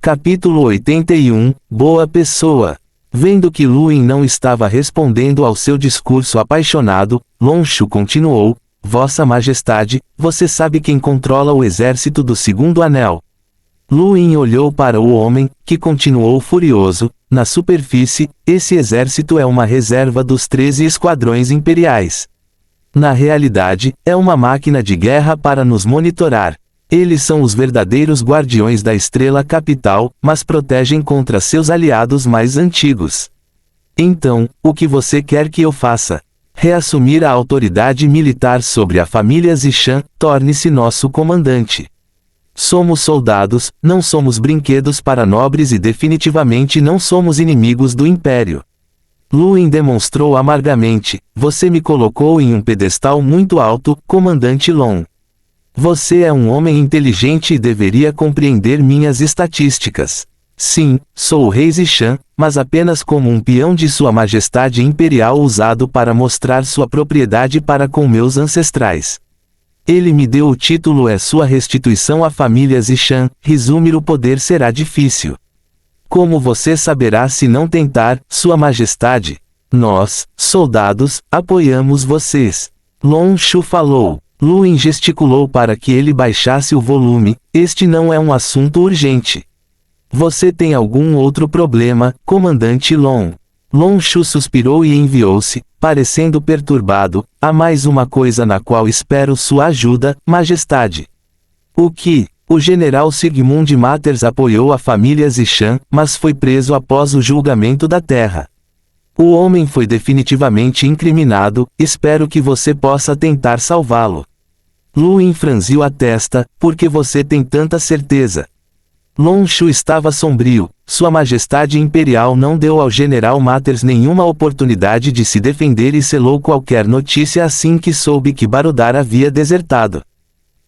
Capítulo 81, Boa Pessoa. Vendo que Luin não estava respondendo ao seu discurso apaixonado, Long Shu continuou: Vossa Majestade, você sabe quem controla o exército do segundo anel. Luin olhou para o homem, que continuou furioso: Na superfície, esse exército é uma reserva dos 13 esquadrões imperiais. Na realidade, é uma máquina de guerra para nos monitorar. Eles são os verdadeiros guardiões da estrela capital, mas protegem contra seus aliados mais antigos. Então, o que você quer que eu faça? Reassumir a autoridade militar sobre a família Zishan, torne-se nosso comandante. Somos soldados, não somos brinquedos para nobres e definitivamente não somos inimigos do Império. Luin demonstrou amargamente: Você me colocou em um pedestal muito alto, comandante Long. Você é um homem inteligente e deveria compreender minhas estatísticas. Sim, sou o rei Zishan, mas apenas como um peão de Sua Majestade Imperial usado para mostrar sua propriedade para com meus ancestrais. Ele me deu o título, é sua restituição à família Zishan, resumir o poder será difícil. Como você saberá se não tentar, Sua Majestade? Nós, soldados, apoiamos vocês. Long Shu falou. Luin gesticulou para que ele baixasse o volume: Este não é um assunto urgente. Você tem algum outro problema, comandante Long? Long Shu suspirou e enviou-se, parecendo perturbado: Há mais uma coisa na qual espero sua ajuda, Majestade. O que? O general Sigmund Matters apoiou a família Zishan, mas foi preso após o julgamento da Terra. O homem foi definitivamente incriminado, espero que você possa tentar salvá-lo. Luin franziu a testa: Por que você tem tanta certeza? Long Shu estava sombrio: Sua Majestade Imperial não deu ao general Matters nenhuma oportunidade de se defender e selou qualquer notícia assim que soube que Barudar havia desertado.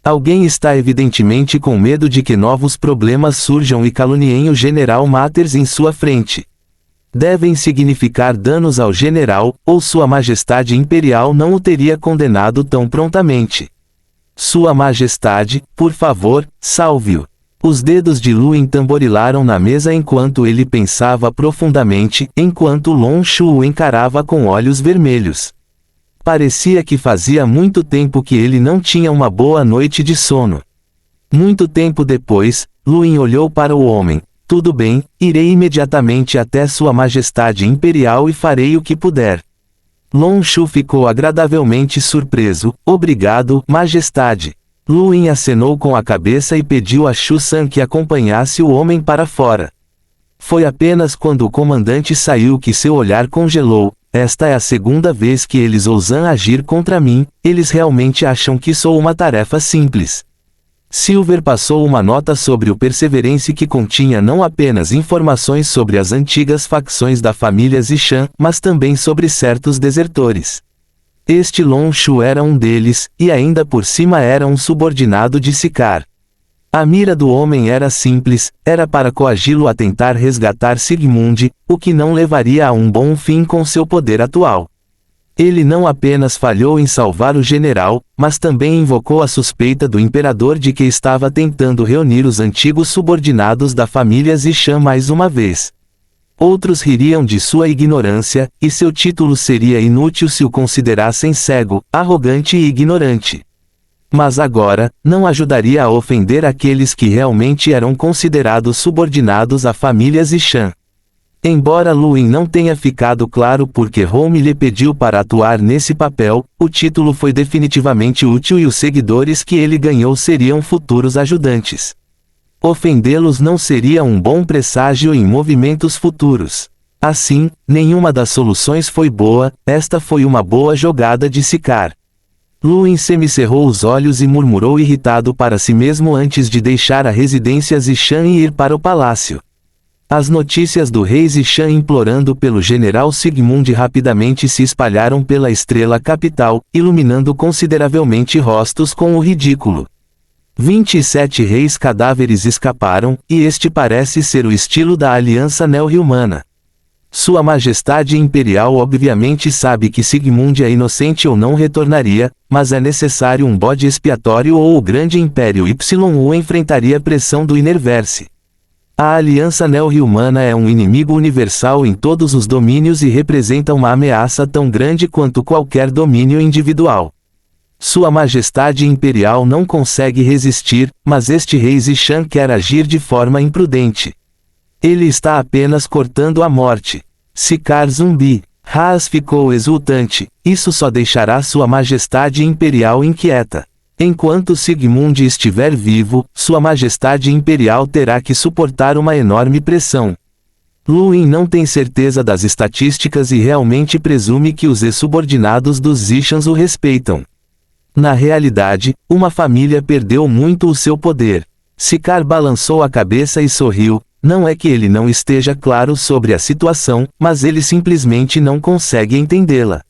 Alguém está evidentemente com medo de que novos problemas surjam e caluniem o general Matters em sua frente. Devem significar danos ao general, ou Sua Majestade Imperial não o teria condenado tão prontamente. Sua Majestade, por favor, salve-o. Os dedos de Luin tamborilaram na mesa enquanto ele pensava profundamente, enquanto Long Shu o encarava com olhos vermelhos. Parecia que fazia muito tempo que ele não tinha uma boa noite de sono. Muito tempo depois, Luin olhou para o homem: Tudo bem, irei imediatamente até Sua Majestade Imperial e farei o que puder. Long Shu ficou agradavelmente surpreso: Obrigado, Majestade. Luin acenou com a cabeça e pediu a Shu San que acompanhasse o homem para fora. Foi apenas quando o comandante saiu que seu olhar congelou: Esta é a segunda vez que eles ousam agir contra mim, eles realmente acham que sou uma tarefa simples. Silver passou uma nota sobre o Perseverance que continha não apenas informações sobre as antigas facções da família Zishan, mas também sobre certos desertores. Este Long Shu era um deles, e ainda por cima era um subordinado de Siccar. A mira do homem era simples, era para coagi-lo a tentar resgatar Sigmund, o que não levaria a um bom fim com seu poder atual. Ele não apenas falhou em salvar o general, mas também invocou a suspeita do imperador de que estava tentando reunir os antigos subordinados da família Zishan mais uma vez. Outros ririam de sua ignorância, e seu título seria inútil se o considerassem cego, arrogante e ignorante. Mas agora, não ajudaria a ofender aqueles que realmente eram considerados subordinados à família Zishan. Embora Luin não tenha ficado claro por que Home lhe pediu para atuar nesse papel, o título foi definitivamente útil e os seguidores que ele ganhou seriam futuros ajudantes. Ofendê-los não seria um bom presságio em movimentos futuros. Assim, nenhuma das soluções foi boa, esta foi uma boa jogada de Siccar. Luin semicerrou os olhos e murmurou irritado para si mesmo antes de deixar a residência Zishan e ir para o palácio. As notícias do rei Zishan implorando pelo general Sigmund rapidamente se espalharam pela estrela capital, iluminando consideravelmente rostos com o ridículo. 27 reis cadáveres escaparam, e este parece ser o estilo da Aliança Neo-Humana. Sua Majestade Imperial obviamente sabe que Sigmund é inocente ou não retornaria, mas é necessário um bode expiatório ou o grande Império Y o enfrentaria pressão do Inerverse. A Aliança Neo-Humana é um inimigo universal em todos os domínios e representa uma ameaça tão grande quanto qualquer domínio individual. Sua Majestade Imperial não consegue resistir, mas este rei Zishan quer agir de forma imprudente. Ele está apenas cortando a morte. Sicár zumbi. Haas ficou exultante, isso só deixará Sua Majestade Imperial inquieta. Enquanto Sigmund estiver vivo, Sua Majestade Imperial terá que suportar uma enorme pressão. Luin não tem certeza das estatísticas e realmente presume que os ex-subordinados dos Zishans o respeitam. Na realidade, uma família perdeu muito o seu poder. Sicár balançou a cabeça e sorriu. Não é que ele não esteja claro sobre a situação, mas ele simplesmente não consegue entendê-la.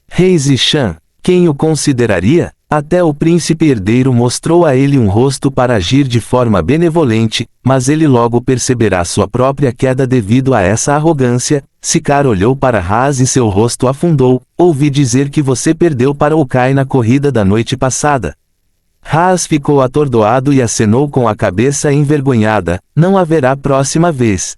Rei Zishan, quem o consideraria? Até o príncipe herdeiro mostrou a ele um rosto para agir de forma benevolente, mas ele logo perceberá sua própria queda devido a essa arrogância. Sicár olhou para Haas e seu rosto afundou. Ouvi dizer que você perdeu para o Kai na corrida da noite passada. Haas ficou atordoado e acenou com a cabeça envergonhada. Não haverá próxima vez.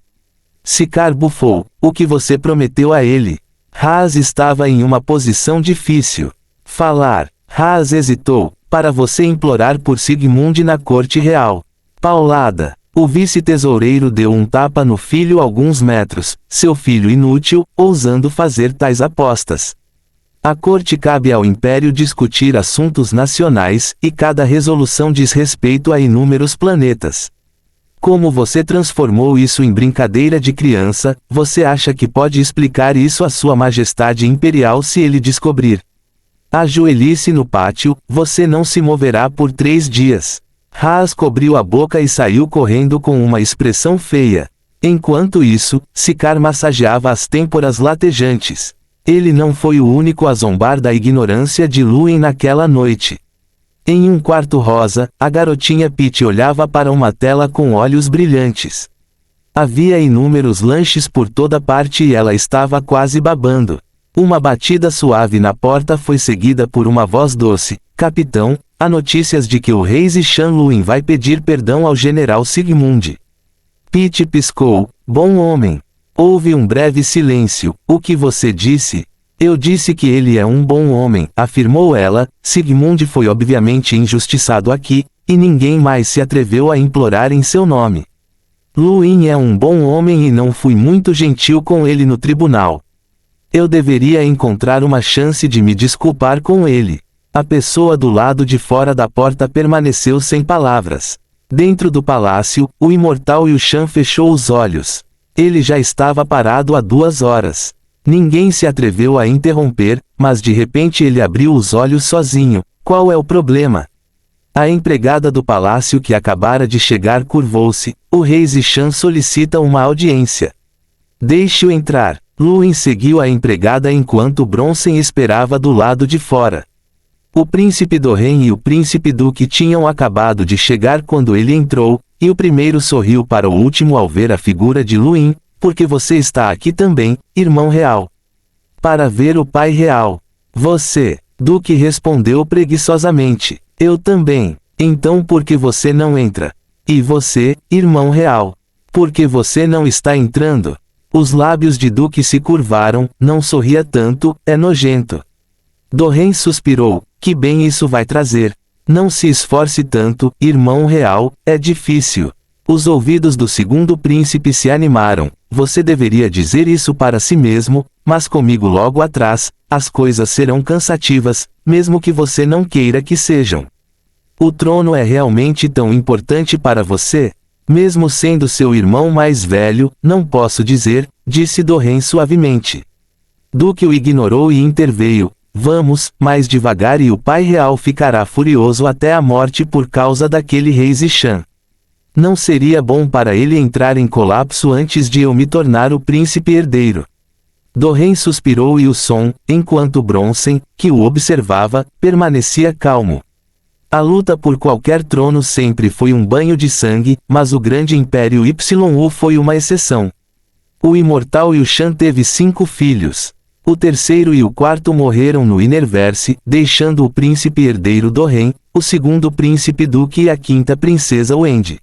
Sicár bufou. O que você prometeu a ele? Haas estava em uma posição difícil. Falar. Haas hesitou. Para você implorar por Sigmund na corte real. Paulada. O vice-tesoureiro deu um tapa no filho alguns metros. Seu filho inútil, ousando fazer tais apostas. A corte cabe ao Império discutir assuntos nacionais, e cada resolução diz respeito a inúmeros planetas. Como você transformou isso em brincadeira de criança, você acha que pode explicar isso a Sua Majestade Imperial se ele descobrir? Ajoelhe-se no pátio, você não se moverá por 3 dias. Haas cobriu a boca e saiu correndo com uma expressão feia. Enquanto isso, Sicár massageava as têmporas latejantes. Ele não foi o único a zombar da ignorância de Luin naquela noite. Em um quarto rosa, a garotinha Pete olhava para uma tela com olhos brilhantes. Havia inúmeros lanches por toda parte e ela estava quase babando. Uma batida suave na porta foi seguida por uma voz doce. Capitão, há notícias de que o rei Zishan Luin vai pedir perdão ao general Sigmund. Pete piscou. Bom homem. Houve um breve silêncio. O que você disse? Eu disse que ele é um bom homem, afirmou ela. Sigmund foi obviamente injustiçado aqui, e ninguém mais se atreveu a implorar em seu nome. Luin é um bom homem e não fui muito gentil com ele no tribunal. Eu deveria encontrar uma chance de me desculpar com ele. A pessoa do lado de fora da porta permaneceu sem palavras. Dentro do palácio, o imortal Yushan fechou os olhos. Ele já estava parado há 2 horas. Ninguém se atreveu a interromper, mas de repente ele abriu os olhos sozinho. Qual é o problema? A empregada do palácio que acabara de chegar curvou-se. O rei Zishan solicita uma audiência. Deixe-o entrar. Luin seguiu a empregada enquanto Bronson esperava do lado de fora. O príncipe Dorren e o príncipe Duque tinham acabado de chegar quando ele entrou, e o primeiro sorriu para o último ao ver a figura de Luin. Porque você está aqui também, irmão real. Para ver o pai real. Você, Duque respondeu preguiçosamente. Eu também. Então por que você não entra? E você, irmão real? Por que você não está entrando? Os lábios de Duque se curvaram. Não sorria tanto, é nojento. Dorren suspirou. Que bem isso vai trazer. Não se esforce tanto, irmão real, é difícil. Os ouvidos do segundo príncipe se animaram. Você deveria dizer isso para si mesmo, mas comigo logo atrás, as coisas serão cansativas, mesmo que você não queira que sejam. O trono é realmente tão importante para você? Mesmo sendo seu irmão mais velho, não posso dizer, disse Dorren suavemente. Duque o ignorou e interveio. Vamos, mais devagar e o pai real ficará furioso até a morte por causa daquele rei Zishan. Não seria bom para ele entrar em colapso antes de eu me tornar o príncipe herdeiro. Dorren suspirou e o som, enquanto Bronson, que o observava, permanecia calmo. A luta por qualquer trono sempre foi um banho de sangue, mas o grande Império YU foi uma exceção. O imortal Yushan teve 5 filhos. O terceiro e o quarto morreram no Innerverse, deixando o príncipe herdeiro Dorren, o segundo príncipe Duque e a quinta princesa Wendy.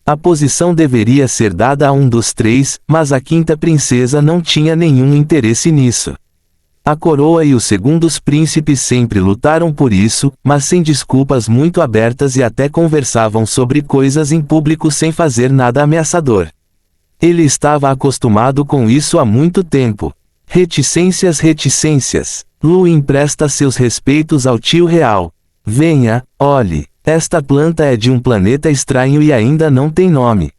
A posição deveria ser dada a um dos três, mas a quinta princesa não tinha nenhum interesse nisso. A coroa e os segundos príncipes sempre lutaram por isso, mas sem desculpas muito abertas e até conversavam sobre coisas em público sem fazer nada ameaçador. Ele estava acostumado com isso há muito tempo. Reticências. Luin presta seus respeitos ao tio real. Venha, olhe. Esta planta é de um planeta estranho e ainda não tem nome.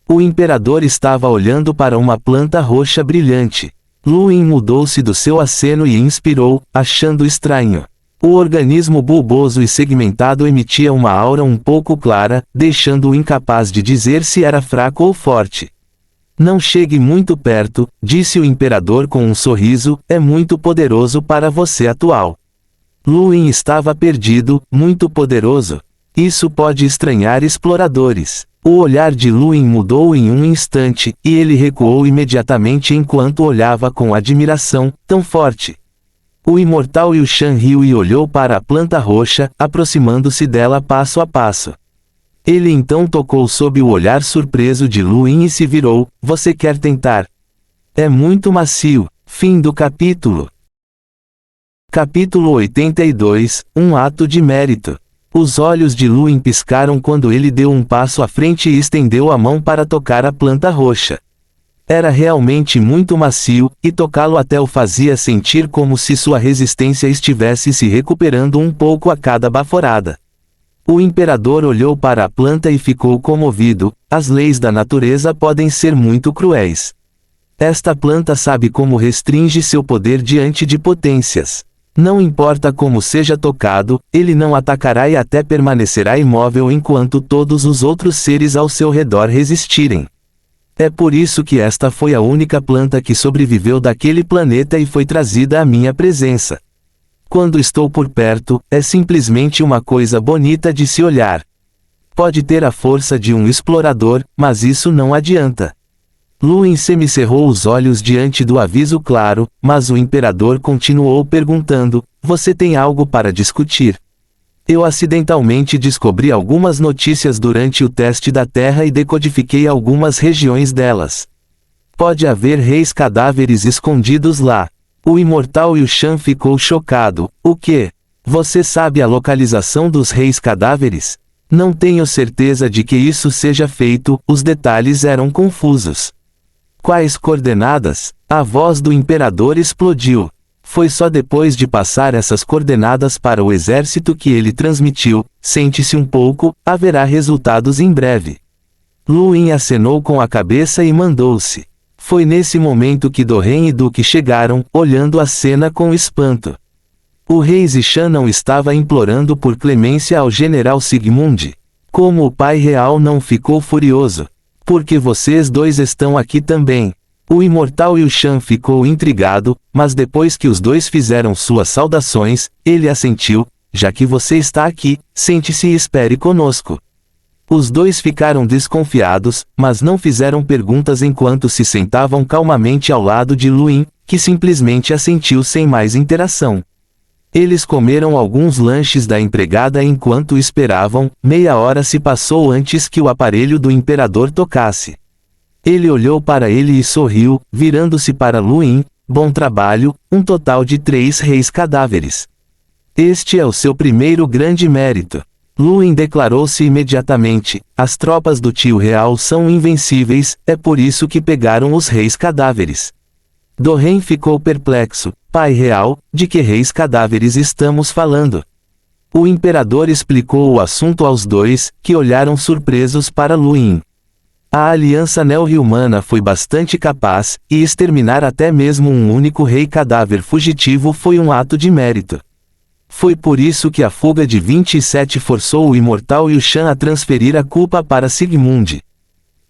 O imperador estava olhando para uma planta roxa brilhante. Luin mudou-se do seu aceno e inspirou, achando estranho. O organismo bulboso e segmentado emitia uma aura um pouco clara, deixando-o incapaz de dizer se era fraco ou forte. Não chegue muito perto, disse o imperador com um sorriso, é muito poderoso para você atual. Luin estava perdido, muito poderoso. Isso pode estranhar exploradores. O olhar de Luin mudou em um instante, e ele recuou imediatamente enquanto olhava com admiração, tão forte. O imortal Yushan riu e olhou para a planta roxa, aproximando-se dela passo a passo. Ele então tocou sob o olhar surpreso de Luin e se virou, você quer tentar? É muito macio. Fim do capítulo. Capítulo 82, um ato de mérito. Os olhos de Luin piscaram quando ele deu um passo à frente e estendeu a mão para tocar a planta roxa. Era realmente muito macio, e tocá-lo até o fazia sentir como se sua resistência estivesse se recuperando um pouco a cada baforada. O imperador olhou para a planta e ficou comovido, as leis da natureza podem ser muito cruéis. Esta planta sabe como restringe seu poder diante de potências. Não importa como seja tocado, ele não atacará e até permanecerá imóvel enquanto todos os outros seres ao seu redor resistirem. É por isso que esta foi a única planta que sobreviveu daquele planeta e foi trazida à minha presença. Quando estou por perto, é simplesmente uma coisa bonita de se olhar. Pode ter a força de um explorador, mas isso não adianta. Luin semicerrou os olhos diante do aviso claro, mas o imperador continuou perguntando, você tem algo para discutir? Eu acidentalmente descobri algumas notícias durante o teste da Terra e decodifiquei algumas regiões delas. Pode haver reis cadáveres escondidos lá. O imortal Yushan ficou chocado. O quê? Você sabe a localização dos reis cadáveres? Não tenho certeza de que isso seja feito, os detalhes eram confusos. Quais coordenadas? A voz do imperador explodiu. Foi só depois de passar essas coordenadas para o exército que ele transmitiu, sente-se um pouco, haverá resultados em breve. Luin acenou com a cabeça e mandou-se. Foi nesse momento que Dorren e Duque chegaram, olhando a cena com espanto. O rei Zishan não estava implorando por clemência ao general Sigmund. Como o pai real não ficou furioso? Porque vocês dois estão aqui também. O imortal Yushan ficou intrigado, mas depois que os dois fizeram suas saudações, ele assentiu, já que você está aqui, sente-se e espere conosco. Os dois ficaram desconfiados, mas não fizeram perguntas enquanto se sentavam calmamente ao lado de Luin, que simplesmente assentiu sem mais interação. Eles comeram alguns lanches da empregada enquanto esperavam, meia hora se passou antes que o aparelho do imperador tocasse. Ele olhou para ele e sorriu, virando-se para Luin, bom trabalho, um total de 3 reis cadáveres. Este é o seu primeiro grande mérito. Luin declarou-se imediatamente, as tropas do tio real são invencíveis, é por isso que pegaram os reis cadáveres. Dorren ficou perplexo, pai real, de que reis cadáveres estamos falando? O imperador explicou o assunto aos dois, que olharam surpresos para Luin. A aliança Neo-Humana foi bastante capaz, e exterminar até mesmo um único rei cadáver fugitivo foi um ato de mérito. Foi por isso que a fuga de 27 forçou o imortal Yushan a transferir a culpa para Sigmund.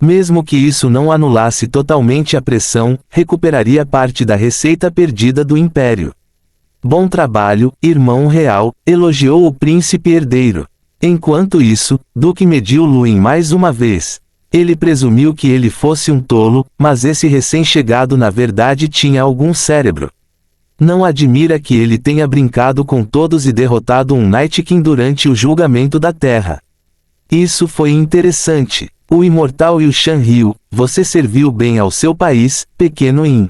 Mesmo que isso não anulasse totalmente a pressão, recuperaria parte da receita perdida do Império. Bom trabalho, irmão real, elogiou o príncipe herdeiro. Enquanto isso, Duque mediu Luin mais uma vez. Ele presumiu que ele fosse um tolo, mas esse recém-chegado na verdade tinha algum cérebro. Não admira que ele tenha brincado com todos e derrotado um Night King durante o julgamento da Terra. Isso foi interessante. O imortal Yushan riu, você serviu bem ao seu país, pequeno Yin.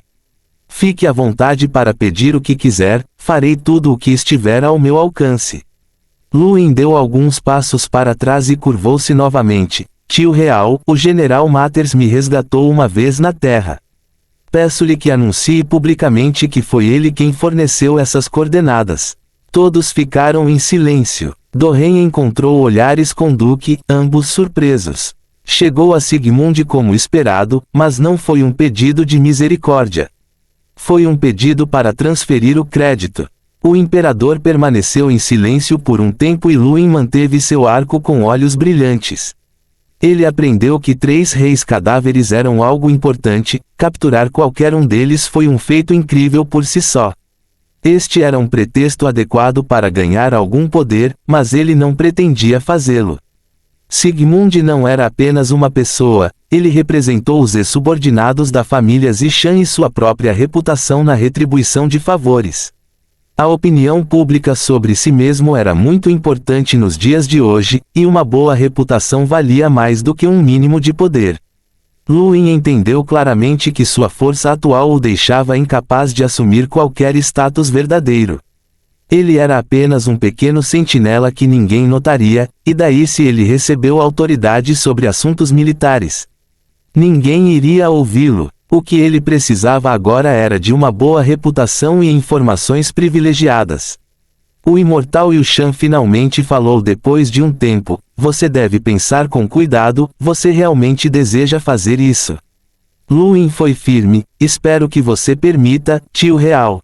Fique à vontade para pedir o que quiser, farei tudo o que estiver ao meu alcance. Lu Yin deu alguns passos para trás e curvou-se novamente. Tio Real, o General Matters me resgatou uma vez na Terra. Peço-lhe que anuncie publicamente que foi ele quem forneceu essas coordenadas. Todos ficaram em silêncio. Dorren encontrou olhares com Duque, ambos surpresos. Chegou a Sigmund como esperado, mas não foi um pedido de misericórdia. Foi um pedido para transferir o crédito. O imperador permaneceu em silêncio por um tempo e Lu Yin manteve seu arco com olhos brilhantes. Ele aprendeu que 3 reis cadáveres eram algo importante, capturar qualquer um deles foi um feito incrível por si só. Este era um pretexto adequado para ganhar algum poder, mas ele não pretendia fazê-lo. Sigmund não era apenas uma pessoa, ele representou os ex-subordinados da família Zishan e sua própria reputação na retribuição de favores. A opinião pública sobre si mesmo era muito importante nos dias de hoje, e uma boa reputação valia mais do que um mínimo de poder. Lu Yin entendeu claramente que sua força atual o deixava incapaz de assumir qualquer status verdadeiro. Ele era apenas um pequeno sentinela que ninguém notaria, e daí se ele recebeu autoridade sobre assuntos militares. Ninguém iria ouvi-lo. O que ele precisava agora era de uma boa reputação e informações privilegiadas. O imortal Yushan finalmente falou depois de um tempo, você deve pensar com cuidado, você realmente deseja fazer isso. Lu Yin foi firme, espero que você permita, tio Real.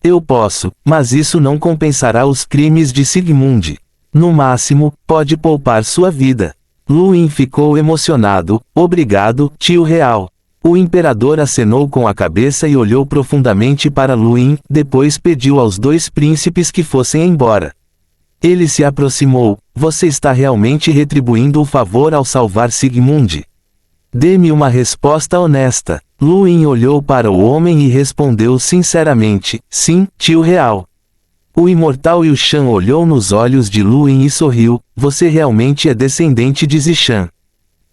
Eu posso, mas isso não compensará os crimes de Sigmund. No máximo, pode poupar sua vida. Lu Yin ficou emocionado, obrigado, tio Real. O imperador acenou com a cabeça e olhou profundamente para Lu Yin, depois pediu aos 2 príncipes que fossem embora. Ele se aproximou, você está realmente retribuindo o favor ao salvar Sigmund? Dê-me uma resposta honesta. Lu Yin olhou para o homem e respondeu sinceramente, sim, tio Real. O imortal Yushan olhou nos olhos de Lu Yin e sorriu, você realmente é descendente de Zishan.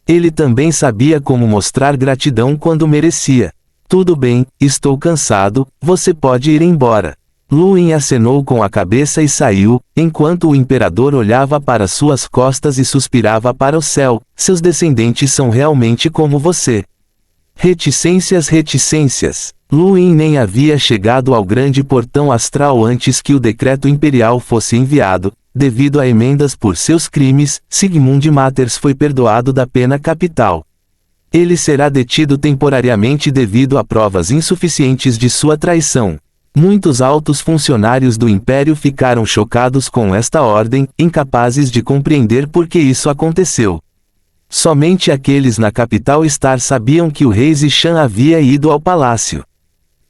Ele também sabia como mostrar gratidão quando merecia. Tudo bem, estou cansado, você pode ir embora. Lu Yin acenou com a cabeça e saiu, enquanto o imperador olhava para suas costas e suspirava para o céu, seus descendentes são realmente como você. Reticências, reticências. Lu Yin nem havia chegado ao grande portão astral antes que o decreto imperial fosse enviado. Devido a emendas por seus crimes, Sigmund Matters foi perdoado da pena capital. Ele será detido temporariamente devido a provas insuficientes de sua traição. Muitos altos funcionários do Império ficaram chocados com esta ordem, incapazes de compreender por que isso aconteceu. Somente aqueles na capital Star sabiam que o rei Zishan havia ido ao palácio.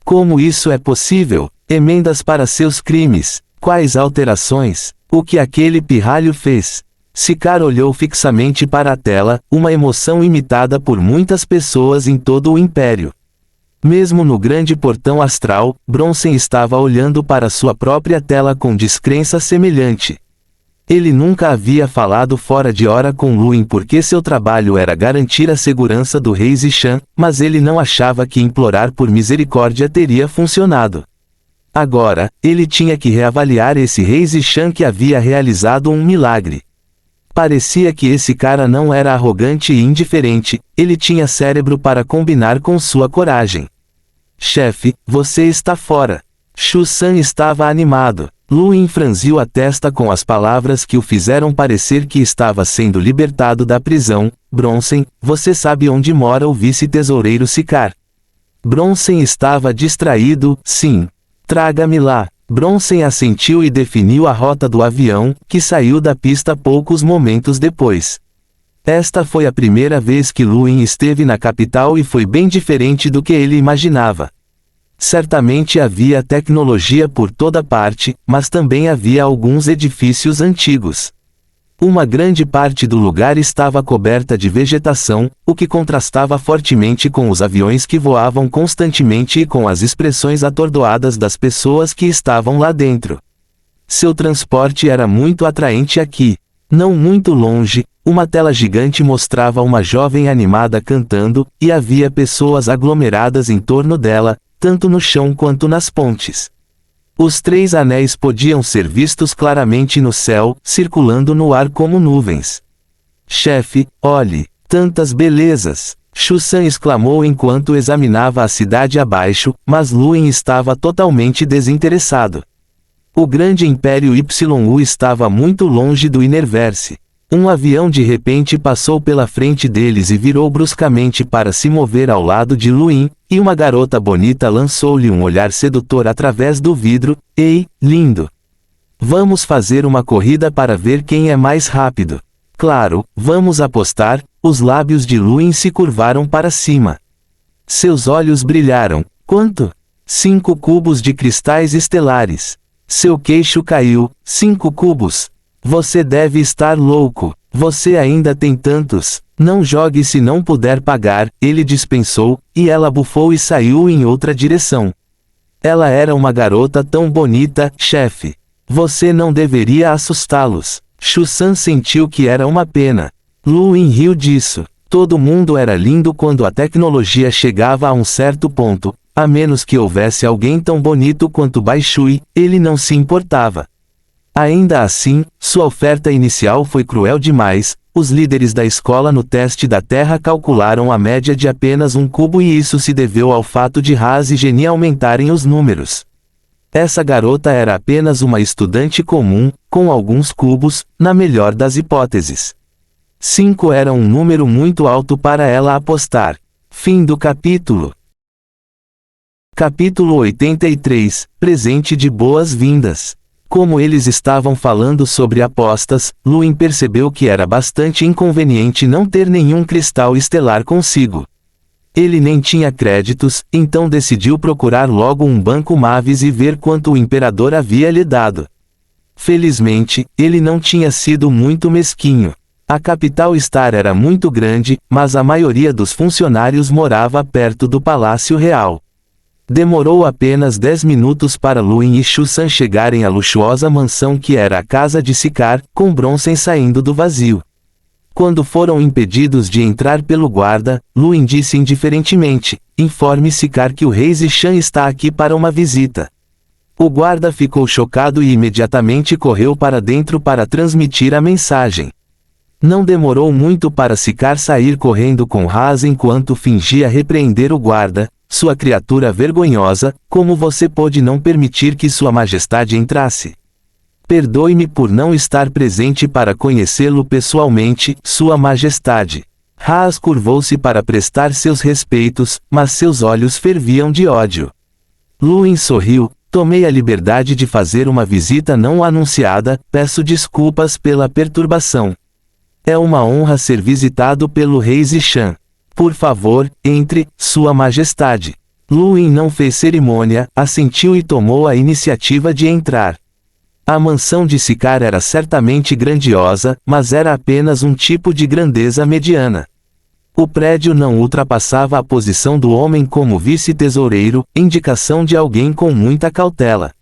Como isso é possível? Emendas para seus crimes. Quais alterações? O que aquele pirralho fez? Siccar olhou fixamente para a tela, uma emoção imitada por muitas pessoas em todo o Império. Mesmo no grande portão astral, Bronson estava olhando para sua própria tela com descrença semelhante. Ele nunca havia falado fora de hora com Lu Yin porque seu trabalho era garantir a segurança do rei Zishan, mas ele não achava que implorar por misericórdia teria funcionado. Agora, ele tinha que reavaliar esse rei Zishan que havia realizado um milagre. Parecia que esse cara não era arrogante e indiferente, ele tinha cérebro para combinar com sua coragem. Chefe, você está fora. Shu San estava animado. Lu Yin franziu a testa com as palavras que o fizeram parecer que estava sendo libertado da prisão. Bronson, você sabe onde mora o vice-tesoureiro Siccar? Bronson estava distraído, sim. Traga-me lá. Bronson assentiu e definiu a rota do avião, que saiu da pista poucos momentos depois. Esta foi a primeira vez que Lu Yin esteve na capital e foi bem diferente do que ele imaginava. Certamente havia tecnologia por toda parte, mas também havia alguns edifícios antigos. Uma grande parte do lugar estava coberta de vegetação, o que contrastava fortemente com os aviões que voavam constantemente e com as expressões atordoadas das pessoas que estavam lá dentro. Seu transporte era muito atraente aqui. Não muito longe, uma tela gigante mostrava uma jovem animada cantando, e havia pessoas aglomeradas em torno dela, tanto no chão quanto nas pontes. Os 3 anéis podiam ser vistos claramente no céu, circulando no ar como nuvens. Chefe, olhe, tantas belezas! Shu-san exclamou enquanto examinava a cidade abaixo, mas Luin estava totalmente desinteressado. O grande Império YU estava muito longe do Inerverse. Um avião de repente passou pela frente deles e virou bruscamente para se mover ao lado de Luin, e uma garota bonita lançou-lhe um olhar sedutor através do vidro. Ei, lindo! Vamos fazer uma corrida para ver quem é mais rápido. Claro, vamos apostar. Os lábios de Luin se curvaram para cima. Seus olhos brilharam. Quanto? 5 cubos de cristais estelares. Seu queixo caiu. 5 cubos. Você deve estar louco. Você ainda tem tantos. Não jogue se não puder pagar, ele dispensou, e ela bufou e saiu em outra direção. Ela era uma garota tão bonita, chefe. Você não deveria assustá-los. Shu-san sentiu que era uma pena. Luin riu disso. Todo mundo era lindo quando a tecnologia chegava a um certo ponto, a menos que houvesse alguém tão bonito quanto Bai Shui, ele não se importava. Ainda assim, sua oferta inicial foi cruel demais. Os líderes da escola no teste da Terra calcularam a média de apenas 1 cubo e isso se deveu ao fato de Haas e Genie aumentarem os números. Essa garota era apenas uma estudante comum, com alguns cubos, na melhor das hipóteses. 5 era um número muito alto para ela apostar. Fim do capítulo. Capítulo 83, Presente de boas-vindas. Como eles estavam falando sobre apostas, Luin percebeu que era bastante inconveniente não ter nenhum cristal estelar consigo. Ele nem tinha créditos, então decidiu procurar logo um banco Mavis e ver quanto o imperador havia lhe dado. Felizmente, ele não tinha sido muito mesquinho. A capital Star era muito grande, mas a maioria dos funcionários morava perto do Palácio Real. Demorou apenas 10 minutos para Luin e Shu-san chegarem à luxuosa mansão que era a casa de Siccar, com Bronson saindo do vazio. Quando foram impedidos de entrar pelo guarda, Luin disse indiferentemente, informe Siccar que o rei Zishan está aqui para uma visita. O guarda ficou chocado e imediatamente correu para dentro para transmitir a mensagem. Não demorou muito para Siccar sair correndo com Haas enquanto fingia repreender o guarda. Sua criatura vergonhosa, como você pôde não permitir que Sua Majestade entrasse? Perdoe-me por não estar presente para conhecê-lo pessoalmente, Sua Majestade. Haas curvou-se para prestar seus respeitos, mas seus olhos ferviam de ódio. Luin sorriu. Tomei a liberdade de fazer uma visita não anunciada, peço desculpas pela perturbação. É uma honra ser visitado pelo rei Zishan. Por favor, entre, Sua Majestade. Luin não fez cerimônia, assentiu e tomou a iniciativa de entrar. A mansão de Siccar era certamente grandiosa, mas era apenas um tipo de grandeza mediana. O prédio não ultrapassava a posição do homem como vice-tesoureiro, indicação de alguém com muita cautela.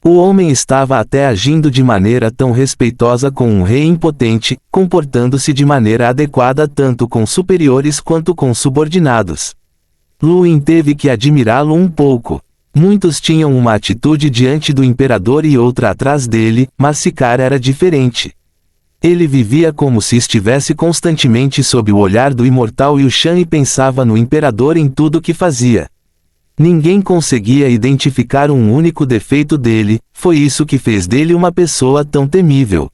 O homem estava até agindo de maneira tão respeitosa com um rei impotente, comportando-se de maneira adequada tanto com superiores quanto com subordinados. Luin teve que admirá-lo um pouco. Muitos tinham uma atitude diante do imperador e outra atrás dele, mas Siccar era diferente. Ele vivia como se estivesse constantemente sob o olhar do imortal Yushan e pensava no imperador em tudo que fazia. Ninguém conseguia identificar um único defeito dele, foi isso que fez dele uma pessoa tão temível.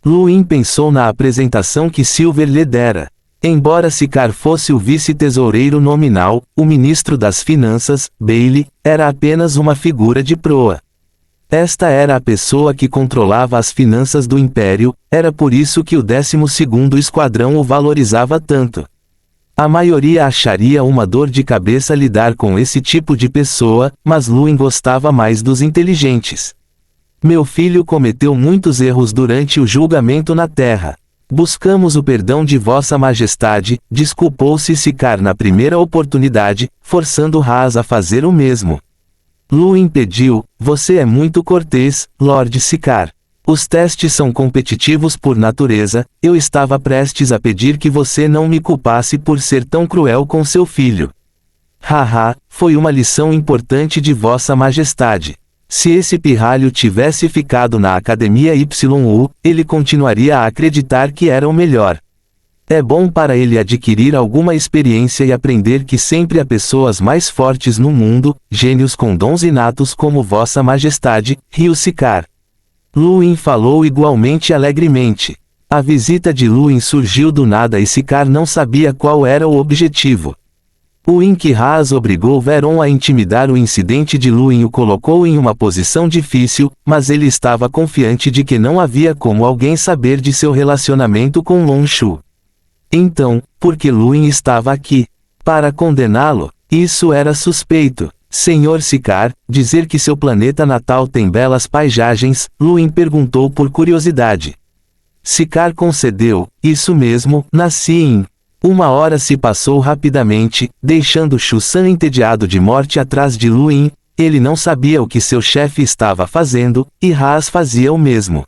Luin pensou na apresentação que Silver lhe dera. Embora Siccar fosse o vice-tesoureiro nominal, o ministro das finanças, Bailey, era apenas uma figura de proa. Esta era a pessoa que controlava as finanças do império, era por isso que o 12º Esquadrão o valorizava tanto. A maioria acharia uma dor de cabeça lidar com esse tipo de pessoa, mas Luin gostava mais dos inteligentes. Meu filho cometeu muitos erros durante o julgamento na Terra. Buscamos o perdão de Vossa Majestade, desculpou-se Siccar na primeira oportunidade, forçando Haas a fazer o mesmo. Luin pediu, você é muito cortês, Lord Siccar. Os testes são competitivos por natureza, eu estava prestes a pedir que você não me culpasse por ser tão cruel com seu filho. Haha, foi uma lição importante de Vossa Majestade. Se esse pirralho tivesse ficado na Academia YU, ele continuaria a acreditar que era o melhor. É bom para ele adquirir alguma experiência e aprender que sempre há pessoas mais fortes no mundo, gênios com dons inatos como Vossa Majestade, riu Sicár. Luin falou igualmente alegremente. A visita de Luin surgiu do nada e Sicár não sabia qual era o objetivo. O Inque Haas obrigou Veron a intimidar. O incidente de Luin o colocou em uma posição difícil, mas ele estava confiante de que não havia como alguém saber de seu relacionamento com Long Shu. Então, por que Luin estava aqui? Para condená-lo? Isso era suspeito. Senhor Sicár, dizer que seu planeta natal tem belas paisagens, Luin perguntou por curiosidade. Sicár concedeu, isso mesmo, nasci em... Uma hora se passou rapidamente, deixando Shu-san entediado de morte atrás de Luin. Ele não sabia o que seu chefe estava fazendo, e Haas fazia o mesmo.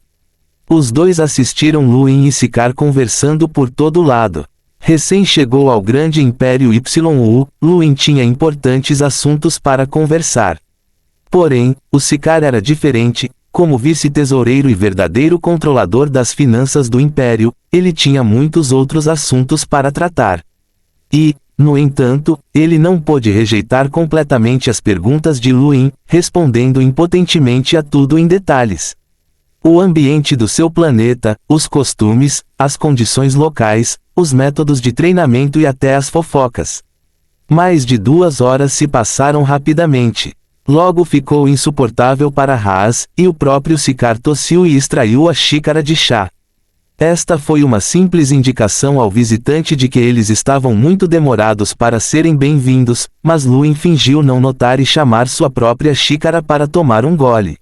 Os dois assistiram Luin e Sicár conversando por todo lado. Recém chegou ao grande Império YU, Luin tinha importantes assuntos para conversar. Porém, o Sicár era diferente. Como vice-tesoureiro e verdadeiro controlador das finanças do Império, ele tinha muitos outros assuntos para tratar. E, no entanto, ele não pôde rejeitar completamente as perguntas de Luin, respondendo impotentemente a tudo em detalhes. O ambiente do seu planeta, os costumes, as condições locais, os métodos de treinamento e até as fofocas. Mais de 2 horas se passaram rapidamente. Logo ficou insuportável para Haas, e o próprio Sicár tossiu e extraiu a xícara de chá. Esta foi uma simples indicação ao visitante de que eles estavam muito demorados para serem bem-vindos, mas Luin fingiu não notar e chamar sua própria xícara para tomar um gole.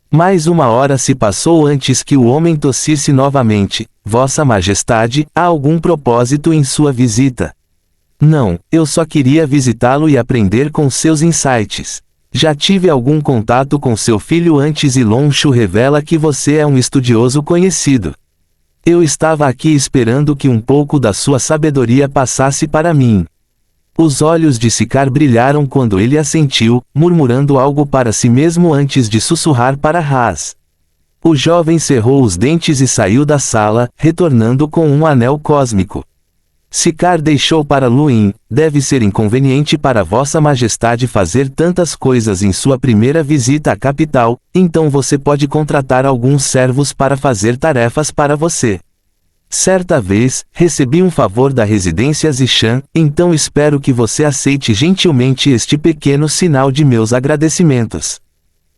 Mais 1 hora se passou antes que o homem tossisse novamente. Vossa Majestade, há algum propósito em sua visita? Não, eu só queria visitá-lo e aprender com seus insights. Já tive algum contato com seu filho antes e Long Shu revela que você é um estudioso conhecido. Eu estava aqui esperando que um pouco da sua sabedoria passasse para mim. Os olhos de Sicár brilharam quando ele assentiu, murmurando algo para si mesmo antes de sussurrar para Haas. O jovem cerrou os dentes e saiu da sala, retornando com um anel cósmico. Sicár deixou para Luin, deve ser inconveniente para Vossa Majestade fazer tantas coisas em sua primeira visita à capital, então você pode contratar alguns servos para fazer tarefas para você. Certa vez, recebi um favor da residência Zishan, então espero que você aceite gentilmente este pequeno sinal de meus agradecimentos.